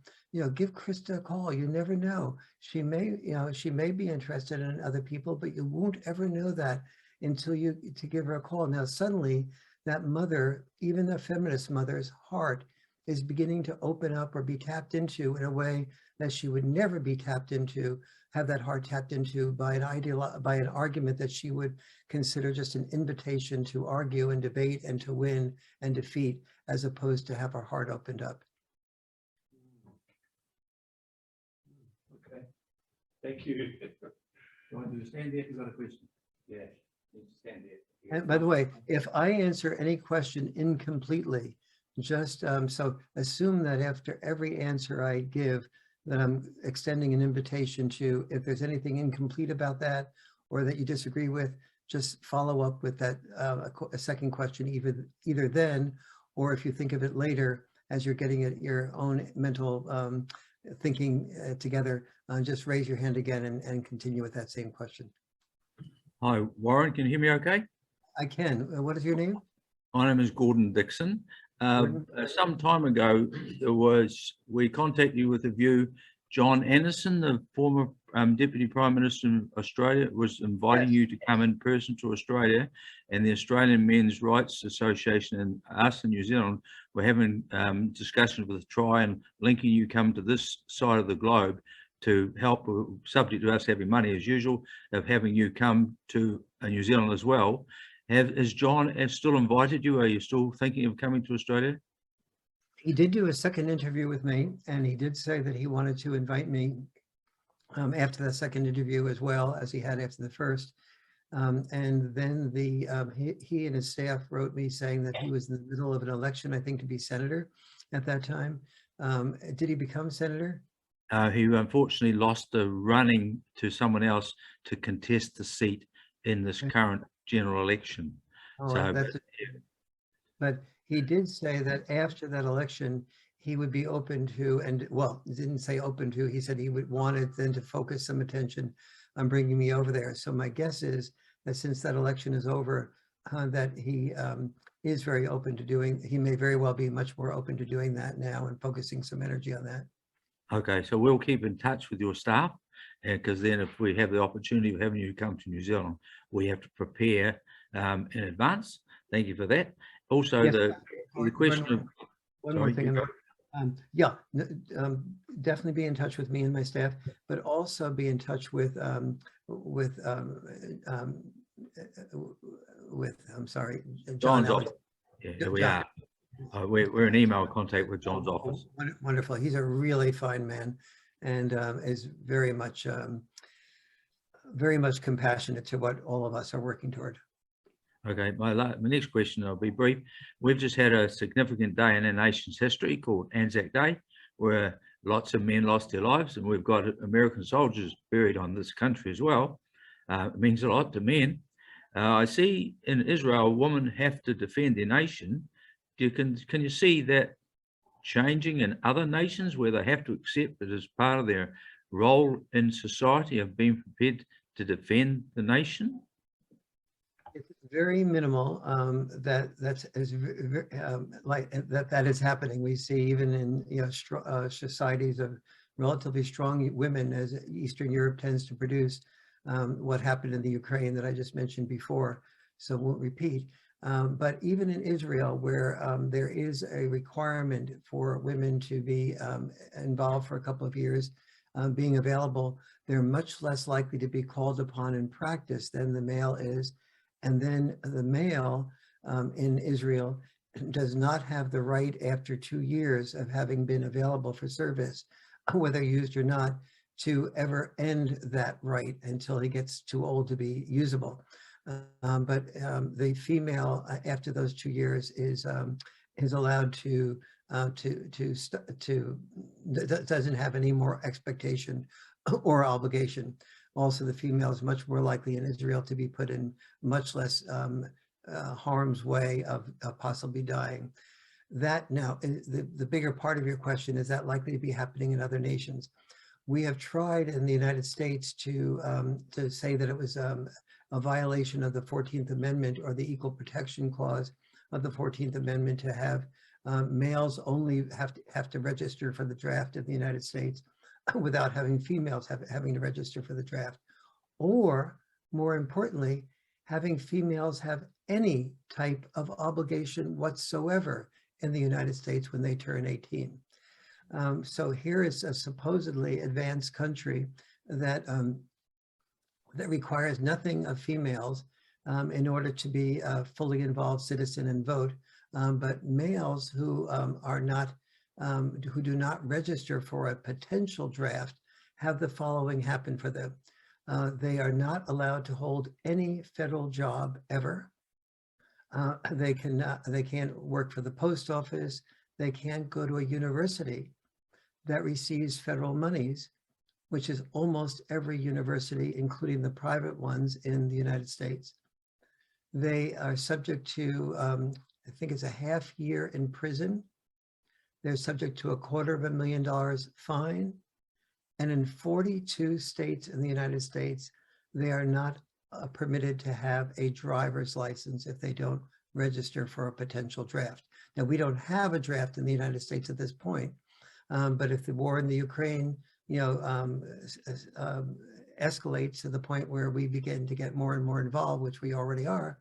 give Krista a call. You never know. She may be interested in other people, but you won't ever know that until to give her a call. Now, suddenly that mother, even the feminist mother's heart is beginning to open up or be tapped into in a way that she would never be tapped into, have that heart tapped into by an argument that she would consider just an invitation to argue and debate and to win and defeat, as opposed to have her heart opened up. Okay, thank you. You want to stand there if you've got a question? Yeah, you stand there. And by the way, if I answer any question incompletely, just so assume that after every answer I give, that I'm extending an invitation to, if there's anything incomplete about that or that you disagree with, just follow up with that a second question, either then, or if you think of it later as you're getting at your own mental thinking together, just raise your hand again and continue with that same question. Hi, Warren, can you hear me okay? I can. What is your name? My name is Gordon Dixon. Some time ago, we contacted you with a view. John Anderson, the former Deputy Prime Minister of Australia, was inviting you to come in person to Australia, and the Australian Men's Rights Association and us in New Zealand were having discussions with Try and linking you come to this side of the globe to help, subject to us having money as usual, of having you come to New Zealand as well. Has John still invited you? Are you still thinking of coming to Australia? He did do a second interview with me, and he did say that he wanted to invite me after the second interview as well as he had after the first. And then he and his staff wrote me saying that he was in the middle of an election, I think, to be senator at that time. Did he become senator? He unfortunately lost the running to someone else to contest the seat in this current general election. Oh, So, that's, but he did say that after that election, he would be open to, and well, he didn't say open to, he said he would wanted then to focus some attention on bringing me over there. So my guess is that since that election is over, that he is very open to doing, he may very well be much more open to doing that now and focusing some energy on that. okay, so we'll keep in touch with your staff, because then if we have the opportunity of having you come to New Zealand, we have to prepare in advance. Thank you for that. Also, Yes, the question of, one sorry, more thing. you go. Yeah, definitely be in touch with me and my staff, but also be in touch with I'm sorry, John John's Ellis. office. Yeah, here we John. are. We're in email contact with John's office. Wonderful. He's a really fine man and is very much compassionate to what all of us are working toward. Okay, my next question, I'll be brief. We've just had a significant day in our nation's history called Anzac Day, where lots of men lost their lives, and we've got American soldiers buried on this country as well. It means a lot to men. I see in Israel, women have to defend their nation. Can you see that changing in other nations where they have to accept it as part of their role in society of being prepared to defend the nation? It's very minimal that is happening. We see even in societies of relatively strong women, as Eastern Europe tends to produce, what happened in the Ukraine that I just mentioned before, so won't repeat. But even in Israel, where there is a requirement for women to be involved for a couple of years, being available, they're much less likely to be called upon in practice than the male is. And then the male in Israel does not have the right after 2 years of having been available for service, whether used or not, to ever end that right until he gets too old to be usable. But the female after those 2 years is allowed to doesn't have any more expectation or obligation. Also, the female is much more likely in Israel to be put in much less harm's way of possibly dying. That now, the bigger part of your question, is that likely to be happening in other nations? We have tried in the United States to say that it was a violation of the 14th Amendment or the Equal Protection Clause of the 14th Amendment to have males only have to register for the draft in the United States without having females having to register for the draft, or more importantly, having females have any type of obligation whatsoever in the United States when they turn 18. So here is a supposedly advanced country that that requires nothing of females in order to be a fully involved citizen and vote, but males who are not who do not register for a potential draft have the following happen for them. They are not allowed to hold any federal job ever. They can't work for the post office. They can't go to a university that receives federal monies, which is almost every university, including the private ones in the United States. They are subject to, I think it's a half year in prison. They're subject to $250,000 fine. And in 42 states in the United States, they are not permitted to have a driver's license if they don't register for a potential draft. Now, we don't have a draft in the United States at this point, but if the war in the Ukraine, escalates to the point where we begin to get more and more involved, which we already are,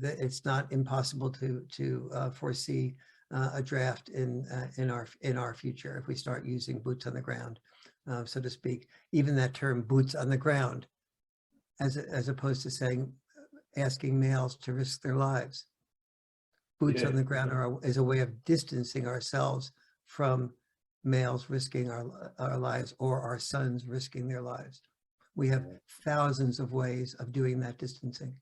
it's not impossible to foresee a draft in our future if we start using boots on the ground, so to speak. Even that term "boots on the ground," as opposed to saying asking males to risk their lives. Boots on the ground is a way of distancing ourselves from males risking our lives or our sons risking their lives. We have thousands of ways of doing that distancing.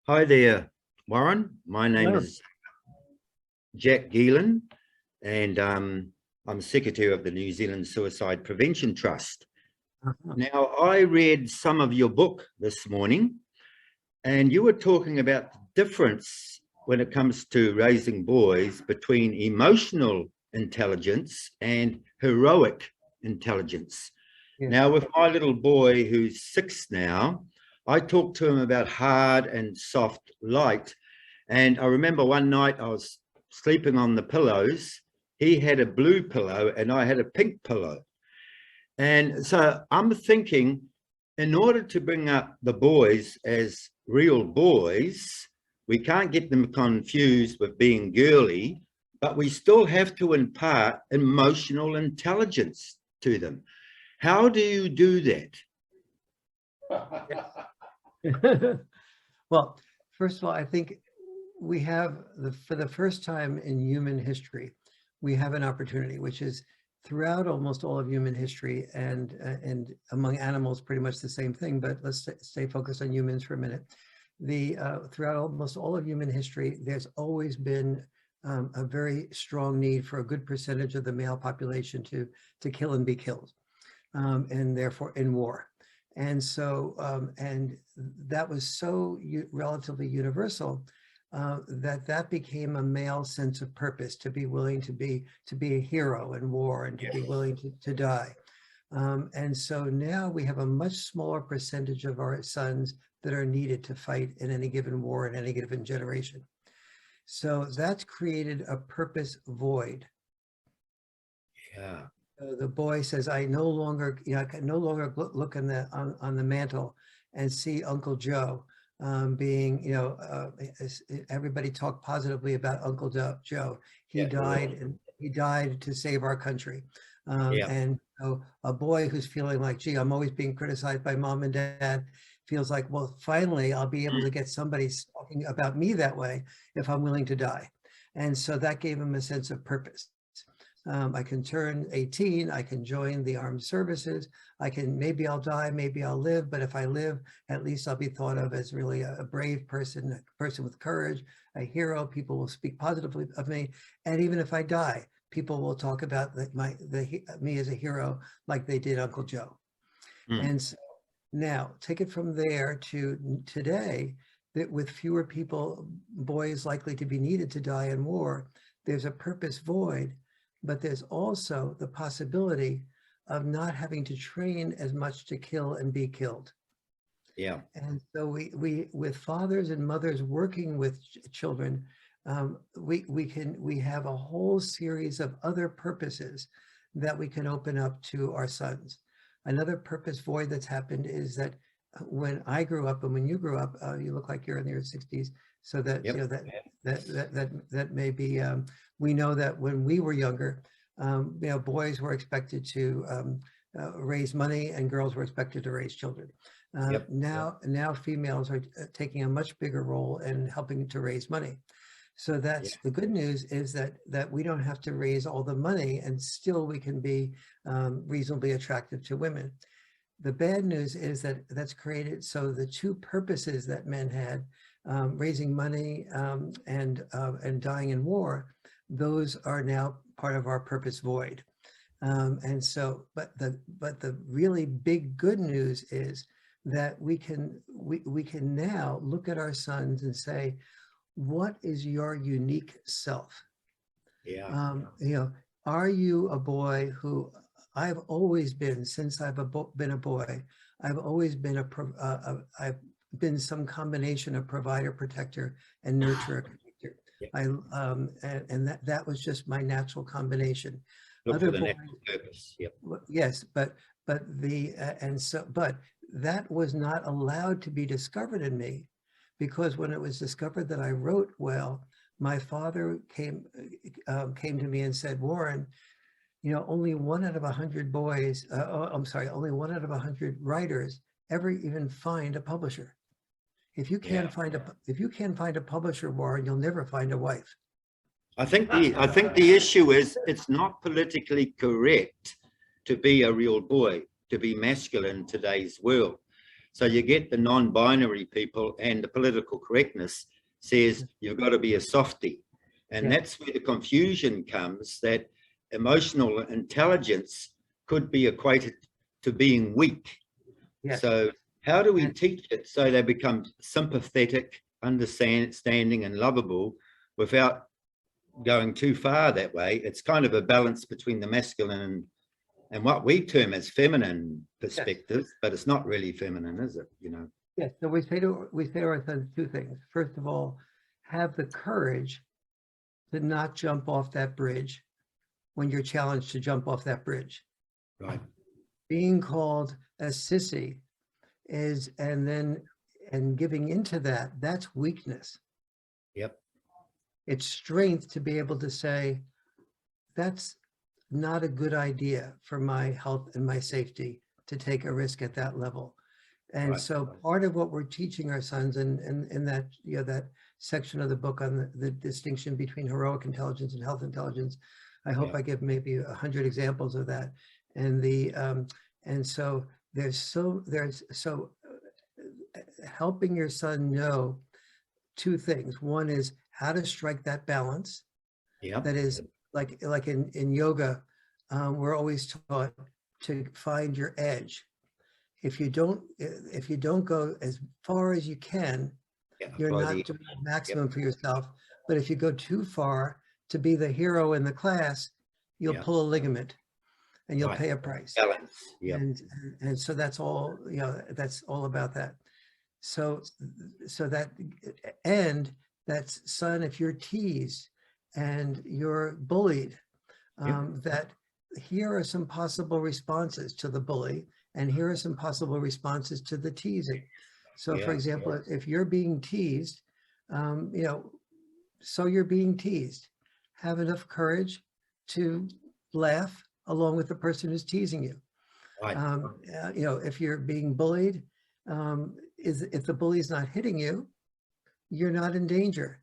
Hi there, Warren. My name is Jack Geelan. and I'm secretary of the New Zealand Suicide Prevention Trust. Uh-huh. Now, I read some of your book this morning, and you were talking about the difference when it comes to raising boys between emotional intelligence and heroic intelligence. Yes. Now, with my little boy who's 6 now, I talked to him about hard and soft light. And I remember one night I was sleeping on the pillows. He had a blue pillow and I had a pink pillow. And so I'm thinking, in order to bring up the boys as real boys, we can't get them confused with being girly, but we still have to impart emotional intelligence to them. How do you do that? Well, first of all, I think we have for the first time in human history, we have an opportunity, which is throughout almost all of human history, and among animals, pretty much the same thing. But let's stay focused on humans for a minute. Throughout almost all of human history, there's always been a very strong need for a good percentage of the male population to kill and be killed, and therefore in war. And so, and that was so relatively universal that became a male sense of purpose, to be willing to be a hero in war and to be willing to die. And so now we have a much smaller percentage of our sons that are needed to fight in any given war in any given generation. So that's created a purpose void. Yeah. The boy says, I can no longer look on the mantle and see Uncle Joe being, everybody talked positively about Uncle Joe. He died, and he died to save our country. And so a boy who's feeling like, gee, I'm always being criticized by mom and dad, feels like, well, finally, I'll be able to get somebody talking about me that way if I'm willing to die. And so that gave him a sense of purpose. I can turn 18, I can join the armed services, maybe I'll die, maybe I'll live, but if I live, at least I'll be thought of as really a brave person, a person with courage, a hero. People will speak positively of me. And even if I die, people will talk about me as a hero like they did Uncle Joe. And so now take it from there to today, that with fewer boys likely to be needed to die in war, there's a purpose void. But there's also the possibility of not having to train as much to kill and be killed. Yeah. And so we with fathers and mothers working with children, we have a whole series of other purposes that we can open up to our sons. Another purpose void that's happened is that when I grew up and when you grew up, you look like you're in your 60s, so that that may be. We know that when we were younger, boys were expected to raise money and girls were expected to raise children. Now females are taking a much bigger role in helping to raise money. So that's the good news, is that we don't have to raise all the money and still we can be reasonably attractive to women. The bad news is that that's created so the two purposes that men had, raising money and dying in war, those are now part of our purpose void. And so, but the really big good news is that we can now look at our sons and say, what is your unique self? Are you a boy who I've always been, since I've been a boy, I've always been I've been some combination of provider, protector, and nurturer. And that was just my natural combination. Look for the next purpose. Yes, but that was not allowed to be discovered in me, because when it was discovered that I wrote well, my father came to me and said, Warren, only 1 out of 100 boys, only 1 out of 100 writers ever even find a publisher. If you can't find a publisher, Warren, you'll never find a wife. I think the issue is it's not politically correct to be a real boy, to be masculine in today's world. So you get the non-binary people, and the political correctness says you've got to be a softie. And Yeah. that's where the confusion comes, that emotional intelligence could be equated to being weak. Yes. So how do we And- teach it so they become sympathetic, understanding and lovable without going too far that way? It's kind of a balance between the masculine and what we term as feminine perspectives, but it's not really feminine, is it? You know? Yes, so we say to our sons two things. First of all, have the courage to not jump off that bridge when you're challenged to jump off that bridge. Right. Being called a sissy is, and giving into that, that's weakness. Yep. It's strength to be able to say, that's not a good idea for my health and my safety to take a risk at that level. And Right. so part of what we're teaching our sons in that, you know, that section of the book on the distinction between heroic intelligence and health intelligence, I hope Yeah. I give maybe 100 examples of that. And so helping your son know two things. One is how to strike that balance. Yep. That is like in yoga, we're always taught to find your edge. If you don't go as far as you can, Yeah, you're by not the- doing the maximum for yourself. But if you go too far to be the hero in the class, you'll Yeah. pull a ligament and you'll Right. pay a price. balance. Yeah. And so that's all, you know, that's all about that. So that, and that's, son, if you're teased and you're bullied, that here are some possible responses to the bully, and here are some possible responses to the teasing. So for Yeah, example, if you're being teased, you know, so you're being teased, have enough courage to laugh along with the person who's teasing you. Right. You know, if you're being bullied, if the bully's not hitting you, you're not in danger.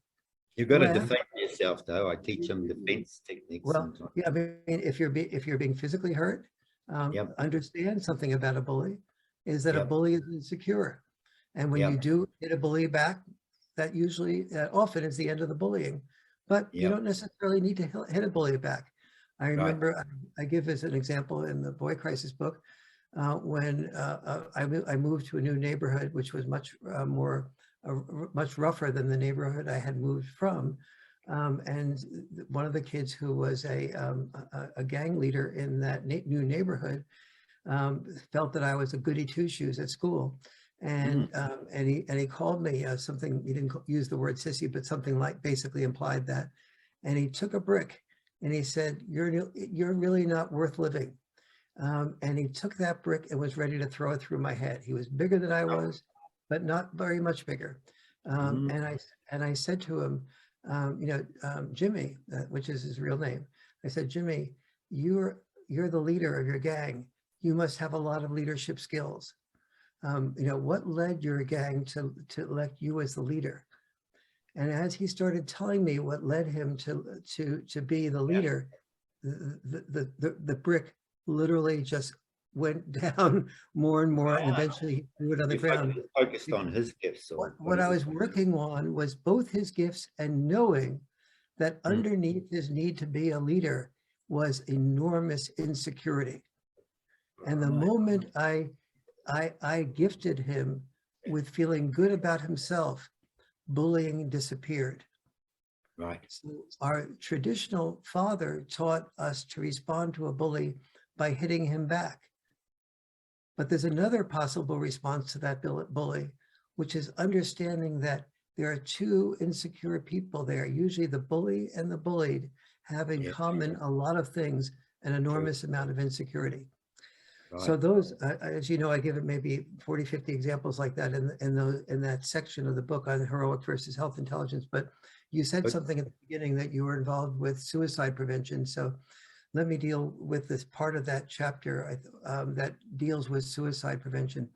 You've got to laugh. defend yourself, though. I teach them defense techniques. Well, sometimes. yeah, I mean, if you're being physically hurt, Yep. understand something about a bully is that a Yep. bully is insecure. And when you Yep. do hit a bully back, that usually often is the end of the bullying. But you Yep. don't necessarily need to hit a bully back. I remember I give as an example in the Boy Crisis book, when I moved to a new neighborhood, which was much rougher than the neighborhood I had moved from. And one of the kids who was a gang leader in that new neighborhood felt that I was a goody two shoes at school. And he called me something, he didn't use the word sissy, but something like basically implied that. And he took a brick and he said, you're really not worth living. And he took that brick and was ready to throw it through my head. He was bigger than I was, but not very much bigger. And I said to him, you know, Jimmy, which is his real name. I said, Jimmy, you're the leader of your gang. You must have a lot of leadership skills. You know, what led your gang to elect you as the leader? And as he started telling me what led him to be the leader, the brick literally just went down more and more, and eventually he threw it on the ground. Focused on his gifts. What I was working on was both his gifts and knowing that underneath his need to be a leader was enormous insecurity. And the moment I gifted him with feeling good about himself, bullying disappeared. Right. So our traditional father taught us to respond to a bully by hitting him back. But there's another possible response to that bully, which is understanding that there are two insecure people there. Usually the bully and the bullied have in common a lot of things, an enormous amount of insecurity. Right. So those, as you know, I give it maybe 40, 50 examples like that in that section of the book on heroic versus health intelligence. But you said something at the beginning that you were involved with suicide prevention. So let me deal with this part of that chapter that deals with suicide prevention.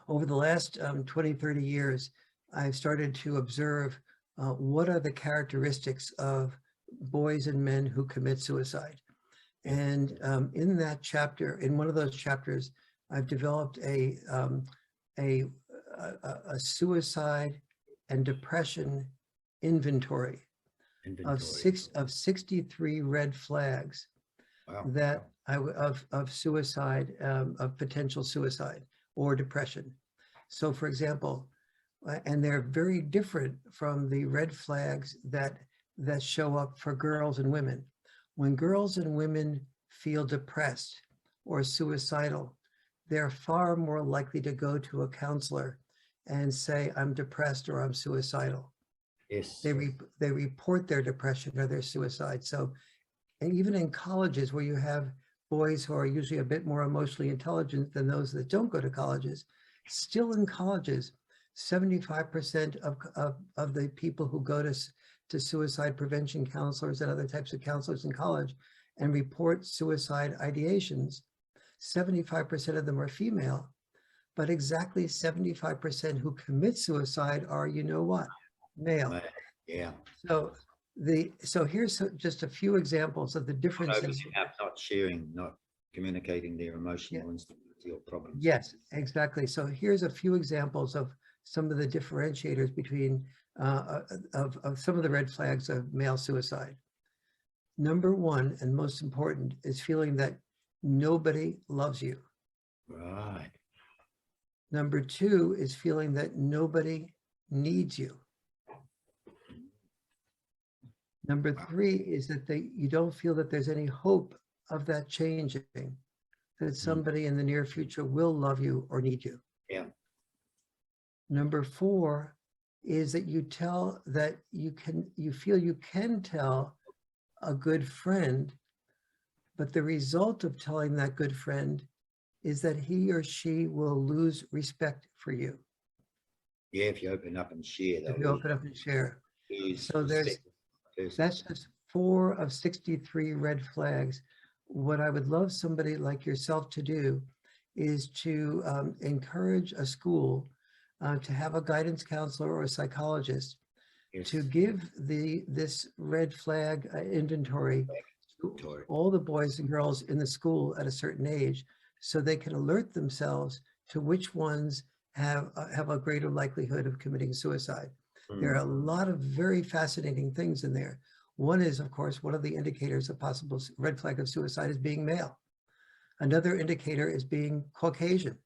Over the last 20, 30 years, I've started to observe what are the characteristics of boys and men who commit suicide. And in that chapter, in one of those chapters, I've developed a suicide and depression inventory. Inventory. of 63 red flags Wow. that of suicide, of potential suicide or depression. So for example, and they're very different from the red flags that show up for girls and women. When girls and women feel depressed or suicidal, they're far more likely to go to a counselor and say, I'm depressed or I'm suicidal. Yes. They report their depression or their suicide. So, and even in colleges where you have boys who are usually a bit more emotionally intelligent than those that don't go to colleges, still in colleges, 75% of the people who go to suicide prevention counselors and other types of counselors in college and report suicide ideations, 75% of them are female, but exactly 75% who commit suicide are, you know what, male. Yeah. So here's just a few examples of the differences. Not sharing, not communicating their emotional instability or problems. Yes, exactly. So here's a few examples of some of the differentiators between of some of the red flags of male suicide. Number one, and most important, is feeling that nobody loves you. Right. Number two is feeling that nobody needs you. Number three is that you don't feel that there's any hope of that changing, that somebody in the near future will love you or need you. Yeah. Number four is that you feel you can tell a good friend, but the result of telling that good friend is that he or she will lose respect for you. Yeah, if you open up and share. If you open up and share. So that's just 4 of 63 red flags. What I would love somebody like yourself to do is to encourage a school to have a guidance counselor or a psychologist to give this red flag inventory to all the boys and girls in the school at a certain age, so they can alert themselves to which ones have a greater likelihood of committing suicide. There are a lot of very fascinating things in there. One is, of course, one of the indicators of possible red flag of suicide is being male. Another indicator is being Caucasian.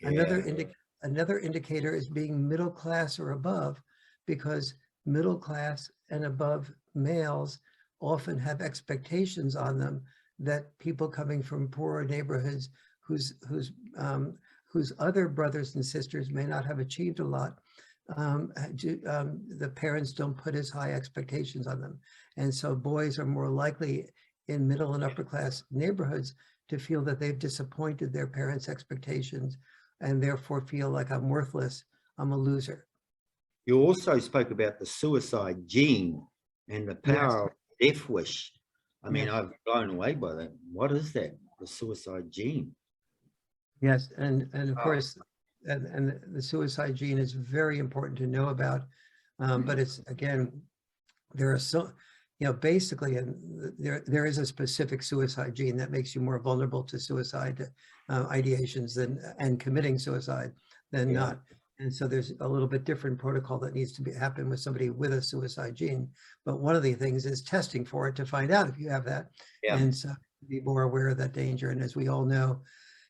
Another indicator is being middle class or above, because middle class and above males often have expectations on them that people coming from poorer neighborhoods whose other brothers and sisters may not have achieved a lot, the parents don't put as high expectations on them. And so boys are more likely in middle and upper class neighborhoods to feel that they've disappointed their parents' expectations and therefore feel like I'm worthless, I'm a loser. You also spoke about the suicide gene and the power of death wish. I mean, I've blown away by that. What is that? The suicide gene? Yes, and of course, and the suicide gene is very important to know about, but it's, again, there are so, basically, and there is a specific suicide gene that makes you more vulnerable to suicide ideations and committing suicide than not. And so there's a little bit different protocol that needs to happen with somebody with a suicide gene. But one of the things is testing for it to find out if you have that. And so be more aware of that danger. And as we all know,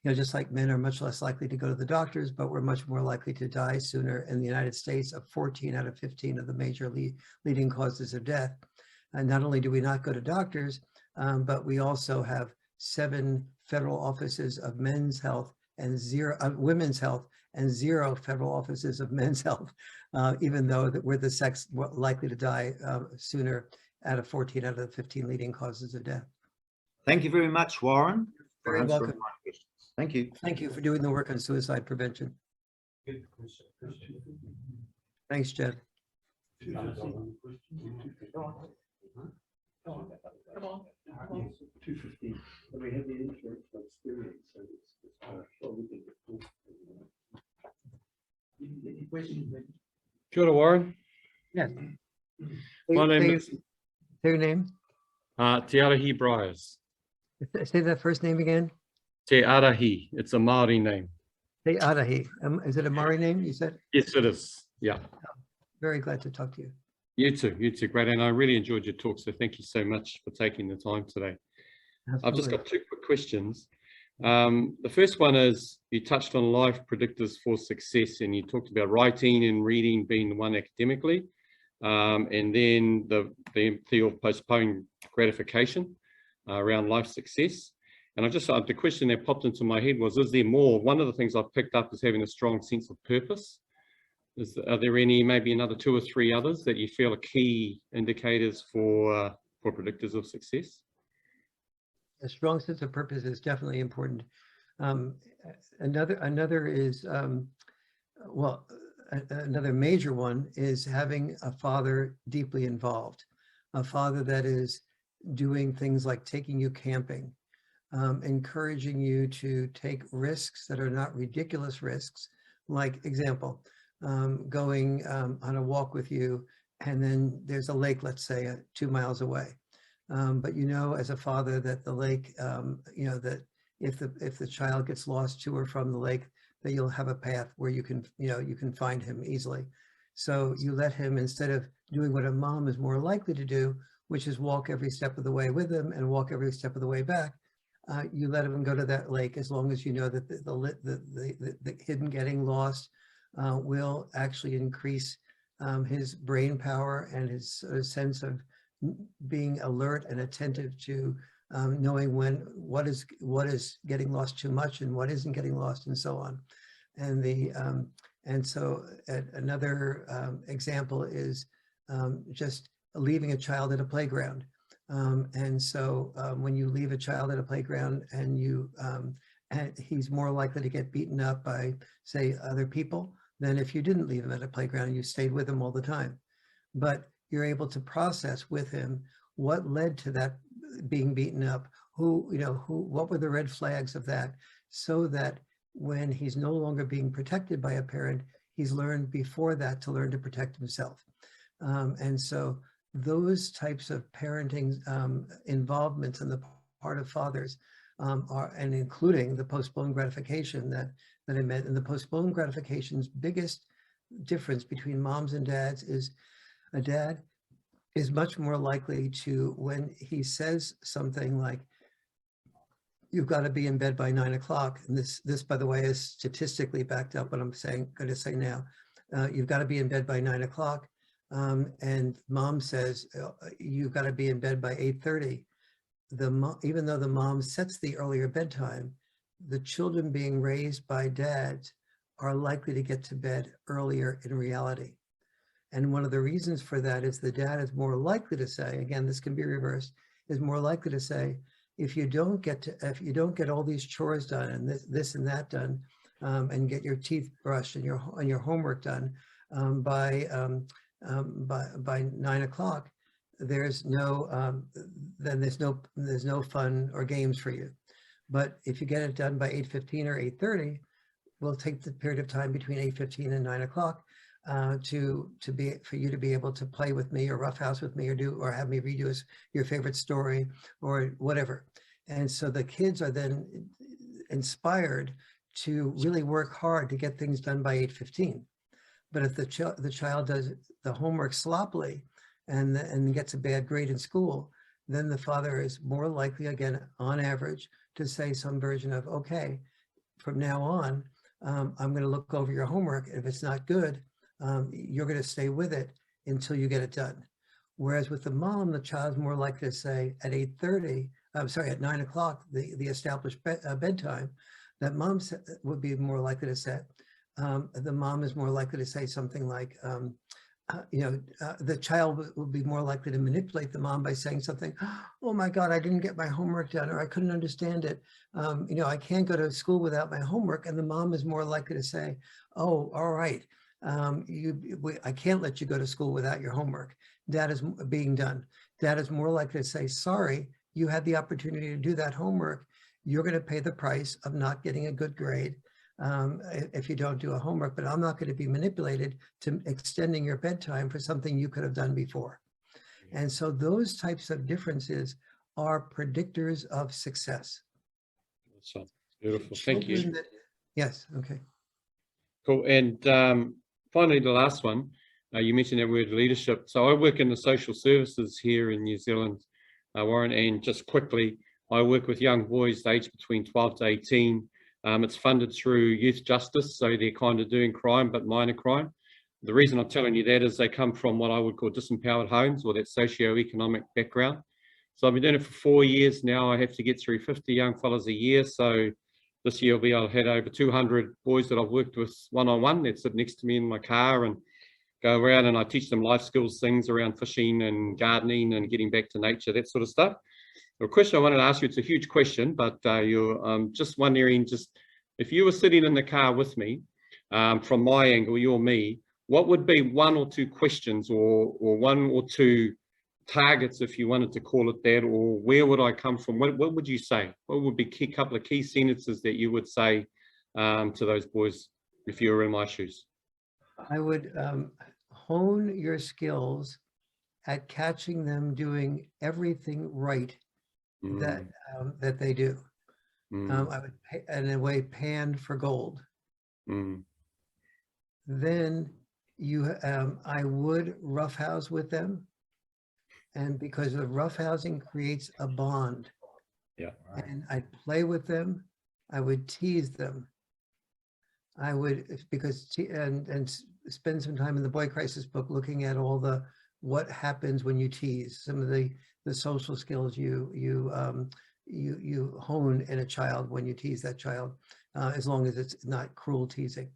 just like men are much less likely to go to the doctors, but we're much more likely to die sooner in the United States of 14 out of 15 of the major leading causes of death. And not only do we not go to doctors, but we also have 7 federal offices of men's health and 0 women's health and 0 federal offices of men's health, even though we're the sex likely to die sooner out of 14 out of the 15 leading causes of death. Thank you very much, Warren. Very welcome. Thank you. Thank you for doing the work on suicide prevention. Thanks, Jed. Come on. 250. We have the insurance experience, so it's sure we can get any questions? Kia ora, Warren. Yes. My name is Say your name. Te Arahi Briars. Say that first name again. Te Arahi. It's a Māori name. Te Arahi. Is it a Māori name, you said? Yes, it is. Yeah. Very glad to talk to you. You too. Great. And I really enjoyed your talk. So thank you so much for taking the time today. I've just Absolutely. got two quick questions. The first one is, you touched on life predictors for success, and you talked about writing and reading being the one academically, and then the empathy of postponing gratification around life success. And I just, the question that popped into my head was, is there more? One of the things I've picked up is having a strong sense of purpose. Are there any, maybe another 2 or 3 others that you feel are key indicators for predictors of success? A strong sense of purpose is definitely important. Another is, well, another major one is having a father deeply involved, a father that is doing things like taking you camping, encouraging you to take risks that are not ridiculous risks. Like example, going on a walk with you, and then there's a lake, let's say 2 miles away. But you know, as a father, that the lake, you know, that if the child gets lost to or from the lake, that you'll have a path where you can, you know, you can find him easily. So you let him, instead of doing what a mom is more likely to do, which is walk every step of the way with him and walk every step of the way back, you let him go to that lake, as long as you know that the him getting lost will actually increase his brain power and his sense of being alert and attentive to knowing what is getting lost too much and what isn't getting lost, and so on. And so another example is just leaving a child at a playground. And so when you leave a child at a playground and he's more likely to get beaten up by, say, other people than if you didn't leave him at a playground and you stayed with him all the time. But you're able to process with him what led to that being beaten up, what were the red flags of that, so that when he's no longer being protected by a parent, he's learned before that to learn to protect himself. And so those types of parenting involvements on the part of fathers are, and including the postponed gratification that I meant, and the postponed gratification's biggest difference between moms and dads is a dad is much more likely to, when he says something like, you've got to be in bed by 9 o'clock. And this, by the way, is statistically backed up what I'm going to say now. You've got to be in bed by 9 o'clock. And mom says, you've got to be in bed by 8:30. Even though the mom sets the earlier bedtime, the children being raised by dads are likely to get to bed earlier in reality. And one of the reasons for that is the dad is more likely to say, again, this can be reversed, is more likely to say, if you don't get all these chores done and this and that done, and get your teeth brushed and your homework done by 9 o'clock, there's no fun or games for you. But if you get it done by 8:15 or 8:30, we'll take the period of time between 8:15 and 9 o'clock for you to be able to play with me or roughhouse with me or have me read you your favorite story or whatever. And so the kids are then inspired to really work hard to get things done by 8:15. But if the child does the homework sloppily and gets a bad grade in school, then the father is more likely, again, on average, to say some version of, okay, from now on, I'm going to look over your homework. If it's not good, you're going to stay with it until you get it done. Whereas with the mom, the child's more likely to say at 9 o'clock, the established bedtime, that mom would be more likely to say, the mom is more likely to say something like, the child will be more likely to manipulate the mom by saying something, oh my God, I didn't get my homework done, or I couldn't understand it. I can't go to school without my homework. And the mom is more likely to say, oh, all right. I can't let you go to school without your homework. That is being done. Dad is more likely to say, sorry, you had the opportunity to do that homework. You're going to pay the price of not getting a good grade if you don't do a homework, but I'm not going to be manipulated to extending your bedtime for something you could have done before. And so those types of differences are predictors of success. That's beautiful. Thank you. Yes. Okay. Cool. And finally, the last one, You mentioned that word leadership. So I work in the social services here in New Zealand, Warren, and just quickly, I work with young boys aged between 12 to 18. It's funded through youth justice, so they're kind of doing crime, but minor crime. The reason I'm telling you that is they come from what I would call disempowered homes or that socio-economic background. So I've been doing it for 4 years now. I have to get through 50 young fellas a year. So this year I'll have over 200 boys that I've worked with one-on-one that sit next to me in my car and go around, and I teach them life skills, things around fishing and gardening and getting back to nature, that sort of stuff. The question I wanted to ask you, it's a huge question, but you're just wondering, just if you were sitting in the car with me, from my angle, you're me, what would be 1 or 2 questions or 1 or 2 targets, if you wanted to call it that, or where would I come from? What would you say? What would be a couple of key sentences that you would say to those boys if you were in my shoes? I would hone your skills at catching them doing everything right that that they do. I would, in a way, pan for gold. Then I would roughhouse with them, and because the roughhousing creates a bond. Yeah. And I'd play with them. I would tease them. I would, because and spend some time in the Boy Crisis book looking at all the what happens when you tease, some of the social skills you hone in a child when you tease that child, as long as it's not cruel teasing.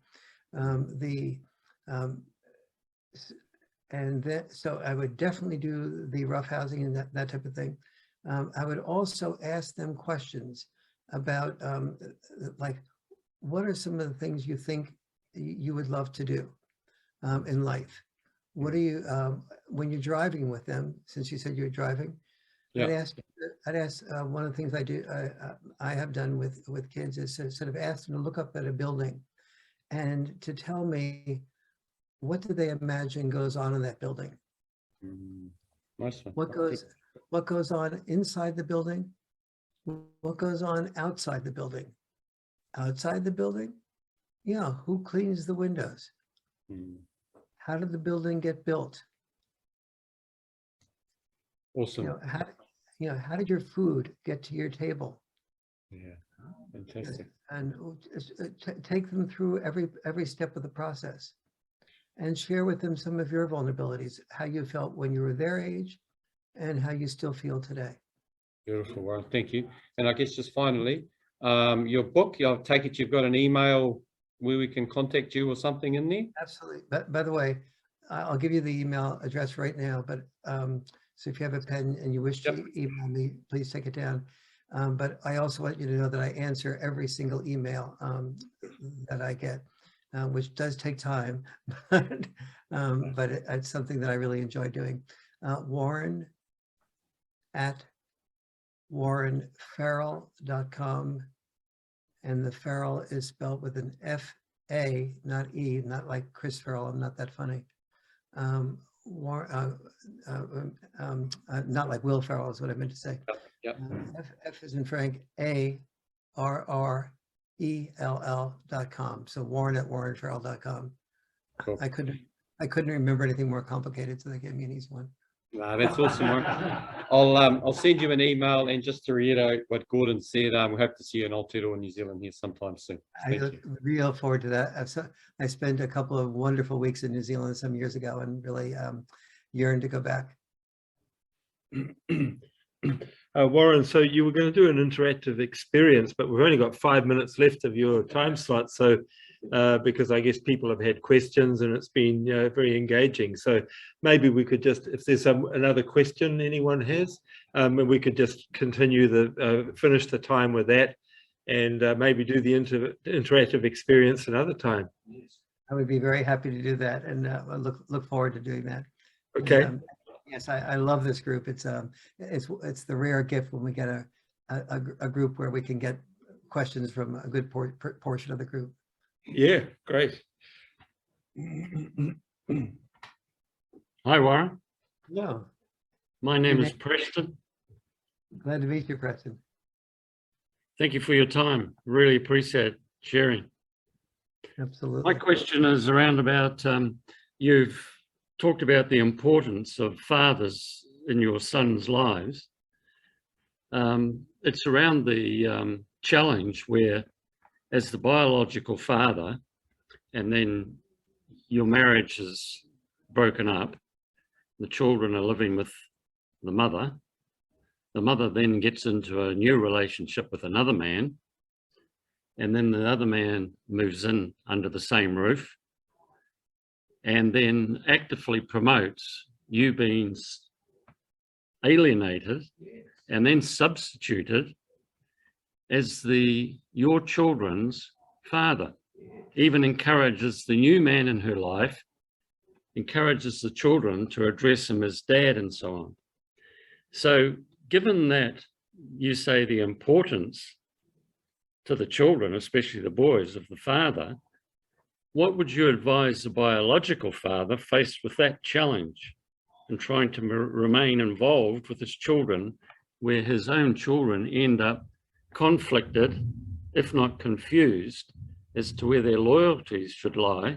So I would definitely do the roughhousing and that type of thing. I would also ask them questions about like, what are some of the things you think you would love to do in life? What do you, when you're driving with them, since you said you're driving, Yeah. I'd ask one of the things I have done with kids is to sort of ask them to look up at a building and to tell me, what do they imagine goes on in that building? Nice one. What goes on inside the building? What goes on outside the building? Outside the building? Yeah, who cleans the windows? How did the building get built? Awesome. How did your food get to your table? Yeah, fantastic. And take them through every step of the process, and share with them some of your vulnerabilities, how you felt when you were their age, and how you still feel today. Beautiful, Warren. Thank you. And I guess just finally, your book, I'll take it you've got an email where we can contact you or something in there? Absolutely. By the way, I'll give you the email address right now, but so if you have a pen and you wish to email me, please take it down. But I also want you to know that I answer every single email that I get, which does take time, but it's something that I really enjoy doing. Warren at warrenfarrell.com, and the Farrell is spelled with an F-A, not E, not like Chris Farrell. I'm not that funny. Not like Will Ferrell is what I meant to say. Yep. F is in Frank, ARRELL.com. So Warren at warrenfarrell.com. Cool. I couldn't remember anything more complicated, so they gave me an easy one. No, that's awesome, Warren. I'll send you an email, and just to reiterate what Gordon said, we hope to see you in Aotearoa, New Zealand here sometime soon. I look real forward to that. I spent a couple of wonderful weeks in New Zealand some years ago and really yearned to go back. Warren, so you were going to do an interactive experience, but we've only got 5 minutes left of your time slot. So because I guess people have had questions and it's been very engaging. So maybe we could just, if there's another question anyone has, and we could just continue finish the time with that, and maybe do the interactive experience another time. I would be very happy to do that, and I look forward to doing that. Okay. And, yes, I love this group. It's the rare gift when we get a group where we can get questions from a good portion of the group. Yeah, great. Hi, Warren. No, My name is Preston. glad to meet you, Preston. Thank you for your time. Really appreciate sharing. Absolutely. My question is around about you've talked about the importance of fathers in your sons' lives. It's around the challenge where, as the biological father, and then your marriage is broken up, the children are living with the mother then gets into a new relationship with another man, and then the other man moves in under the same roof and then actively promotes you being alienated and then substituted as your children's father. Even encourages the new man in her life, encourages the children to address him as dad and so on. So given that you say the importance to the children, especially the boys, of the father, what would you advise the biological father faced with that challenge and trying to remain involved with his children, where his own children end up conflicted, if not confused, as to where their loyalties should lie,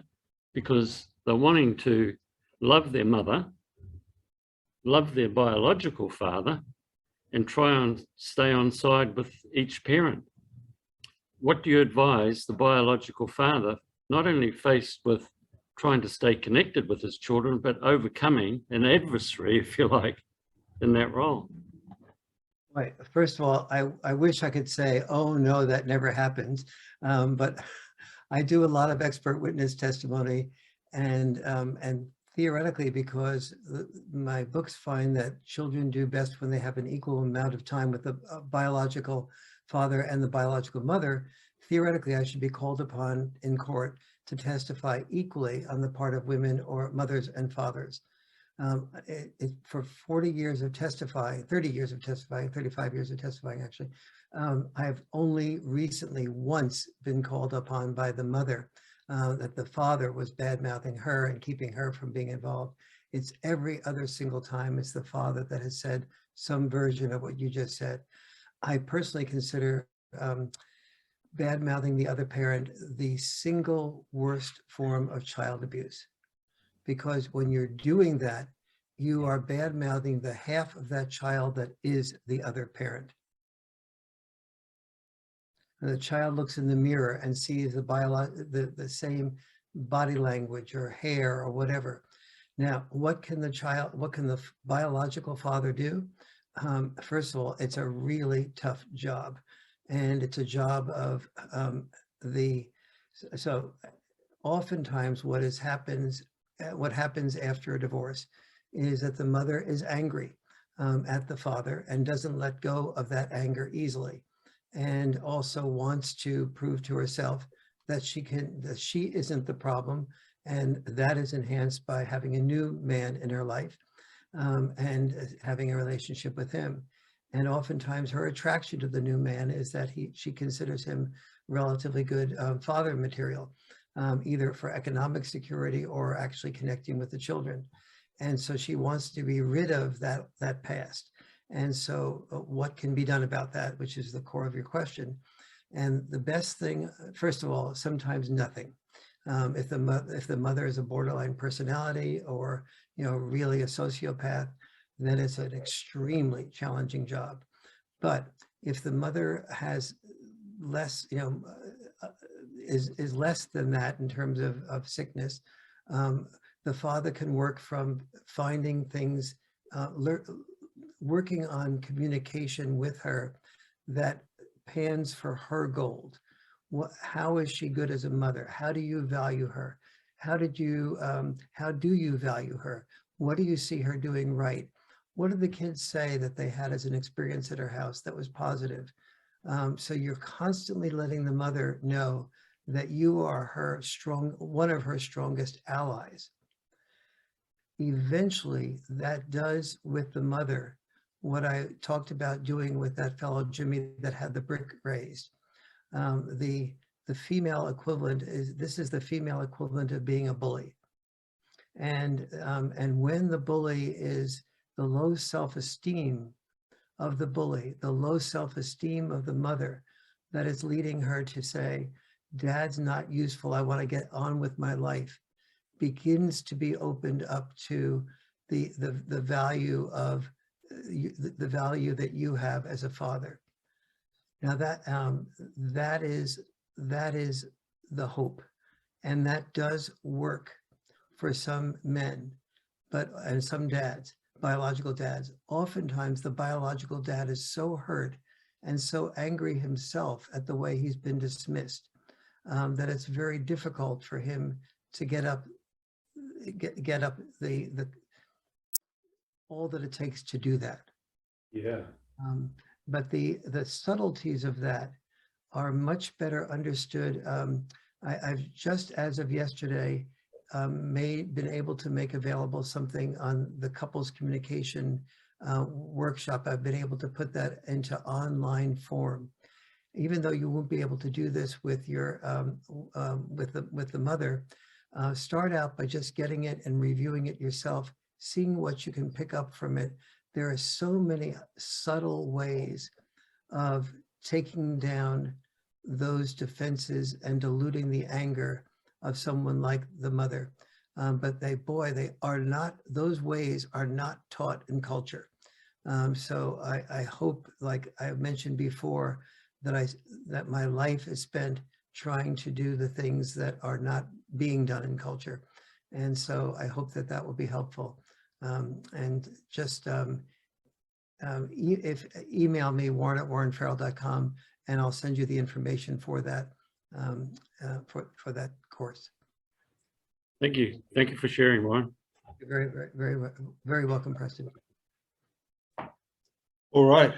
because they're wanting to love their mother, love their biological father, and try and stay on side with each parent? What do you advise the biological father, not only faced with trying to stay connected with his children, but overcoming an adversary, if you like, in that role? Right. First of all, I wish I could say, oh no, that never happens. But I do a lot of expert witness testimony, and theoretically, because my books find that children do best when they have an equal amount of time with the biological father and the biological mother, theoretically, I should be called upon in court to testify equally on the part of women or mothers and fathers. For 40 years of testifying, 30 years of testifying, 35 years of testifying, actually, I've only recently once been called upon by the mother that the father was bad-mouthing her and keeping her from being involved. It's every other single time it's the father that has said some version of what you just said. I personally consider bad-mouthing the other parent the single worst form of child abuse. Because when you're doing that, you are bad-mouthing the half of that child that is the other parent. And the child looks in the mirror and sees the same body language or hair or whatever. Now, what can the biological father do? First of all, it's a really tough job. And it's a job of so oftentimes what happens after a divorce is that the mother is angry at the father and doesn't let go of that anger easily, and also wants to prove to herself that she isn't the problem, and that is enhanced by having a new man in her life and having a relationship with him. And oftentimes her attraction to the new man is that she considers him relatively good father material, either for economic security or actually connecting with the children. And so she wants to be rid of that past. And so what can be done about that, which is the core of your question. And the best thing, first of all, sometimes nothing. If the mother is a borderline personality or really a sociopath, then it's an extremely challenging job. But if the mother has less, is less than that in terms of sickness, the father can work from finding things, working on communication with her that pans for her gold. How is she good as a mother? How do you value her? How do you value her? What do you see her doing right? What did the kids say that they had as an experience at her house that was positive? So you're constantly letting the mother know that you are one of her strongest allies. Eventually, that does with the mother what I talked about doing with that fellow Jimmy that had the brick raised. The female equivalent this is the female equivalent of being a bully. And when the bully is the low self-esteem of the bully, the low self-esteem of the mother that is leading her to say, Dad's not useful, I want to get on with my life. begins to be opened up to the value of the value that you have as a father. Now that is the hope, and that does work for some men, and some dads, biological dads. Oftentimes the biological dad is so hurt and so angry himself at the way he's been dismissed, that it's very difficult for him to get up the all that it takes to do that. Yeah. But the subtleties of that are much better understood. I've just as of yesterday been able to make available something on the couples communication workshop. I've been able to put that into online form. Even though you won't be able to do this with your with the mother, start out by just getting it and reviewing it yourself, seeing what you can pick up from it. There are so many subtle ways of taking down those defenses and diluting the anger of someone like the mother. But they are not, those ways are not taught in culture. So I hope, like I mentioned before, that my life is spent trying to do the things that are not being done in culture. And so I hope that will be helpful. And just email me, warren@warrenfarrell.com, and I'll send you the information for that, for that course. Thank you. Thank you for sharing, Warren. You're very, very, very, very welcome, Preston. All right.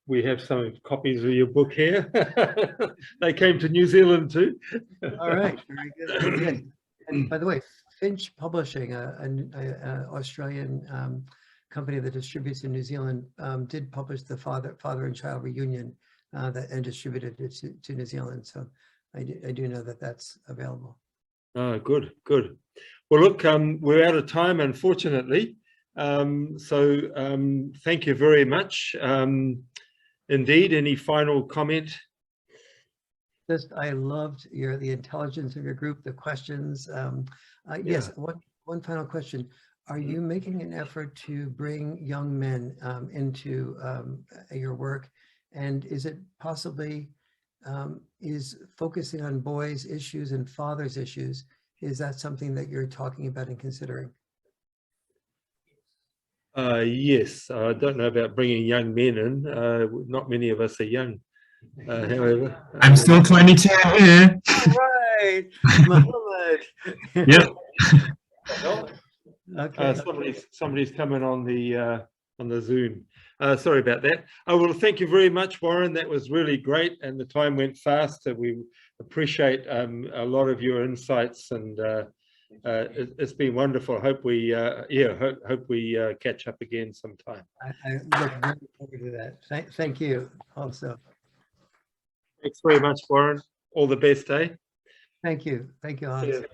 We have some copies of your book here. They came to New Zealand too. All right, very good, very good. And by the way, Finch Publishing, an Australian company that distributes in New Zealand, did publish the Father and Child Reunion and distributed it to New Zealand. So I do know that that's available. Oh, good, good. Well, look, we're out of time, unfortunately. So thank you very much. Indeed, any final comment? Just, I loved the intelligence of your group, the questions. Yes, one final question. Are you making an effort to bring young men into your work? And is it possibly, is focusing on boys' issues and fathers' issues, is that something that you're talking about and considering? Yes, I don't know about bringing young men in. Not many of us are young. However, I'm still 22 here. All right, Muhammad. Yep. Okay. Somebody's coming on the Zoom. Sorry about that. Well, thank you very much, Warren. That was really great, and the time went fast. So we appreciate a lot of your insights, and it's been wonderful. Hope we hope we catch up again sometime. I look very forward to that. Thank you also. Thanks very much, Warren. All the best, eh? Thank you, Hans. Cheers.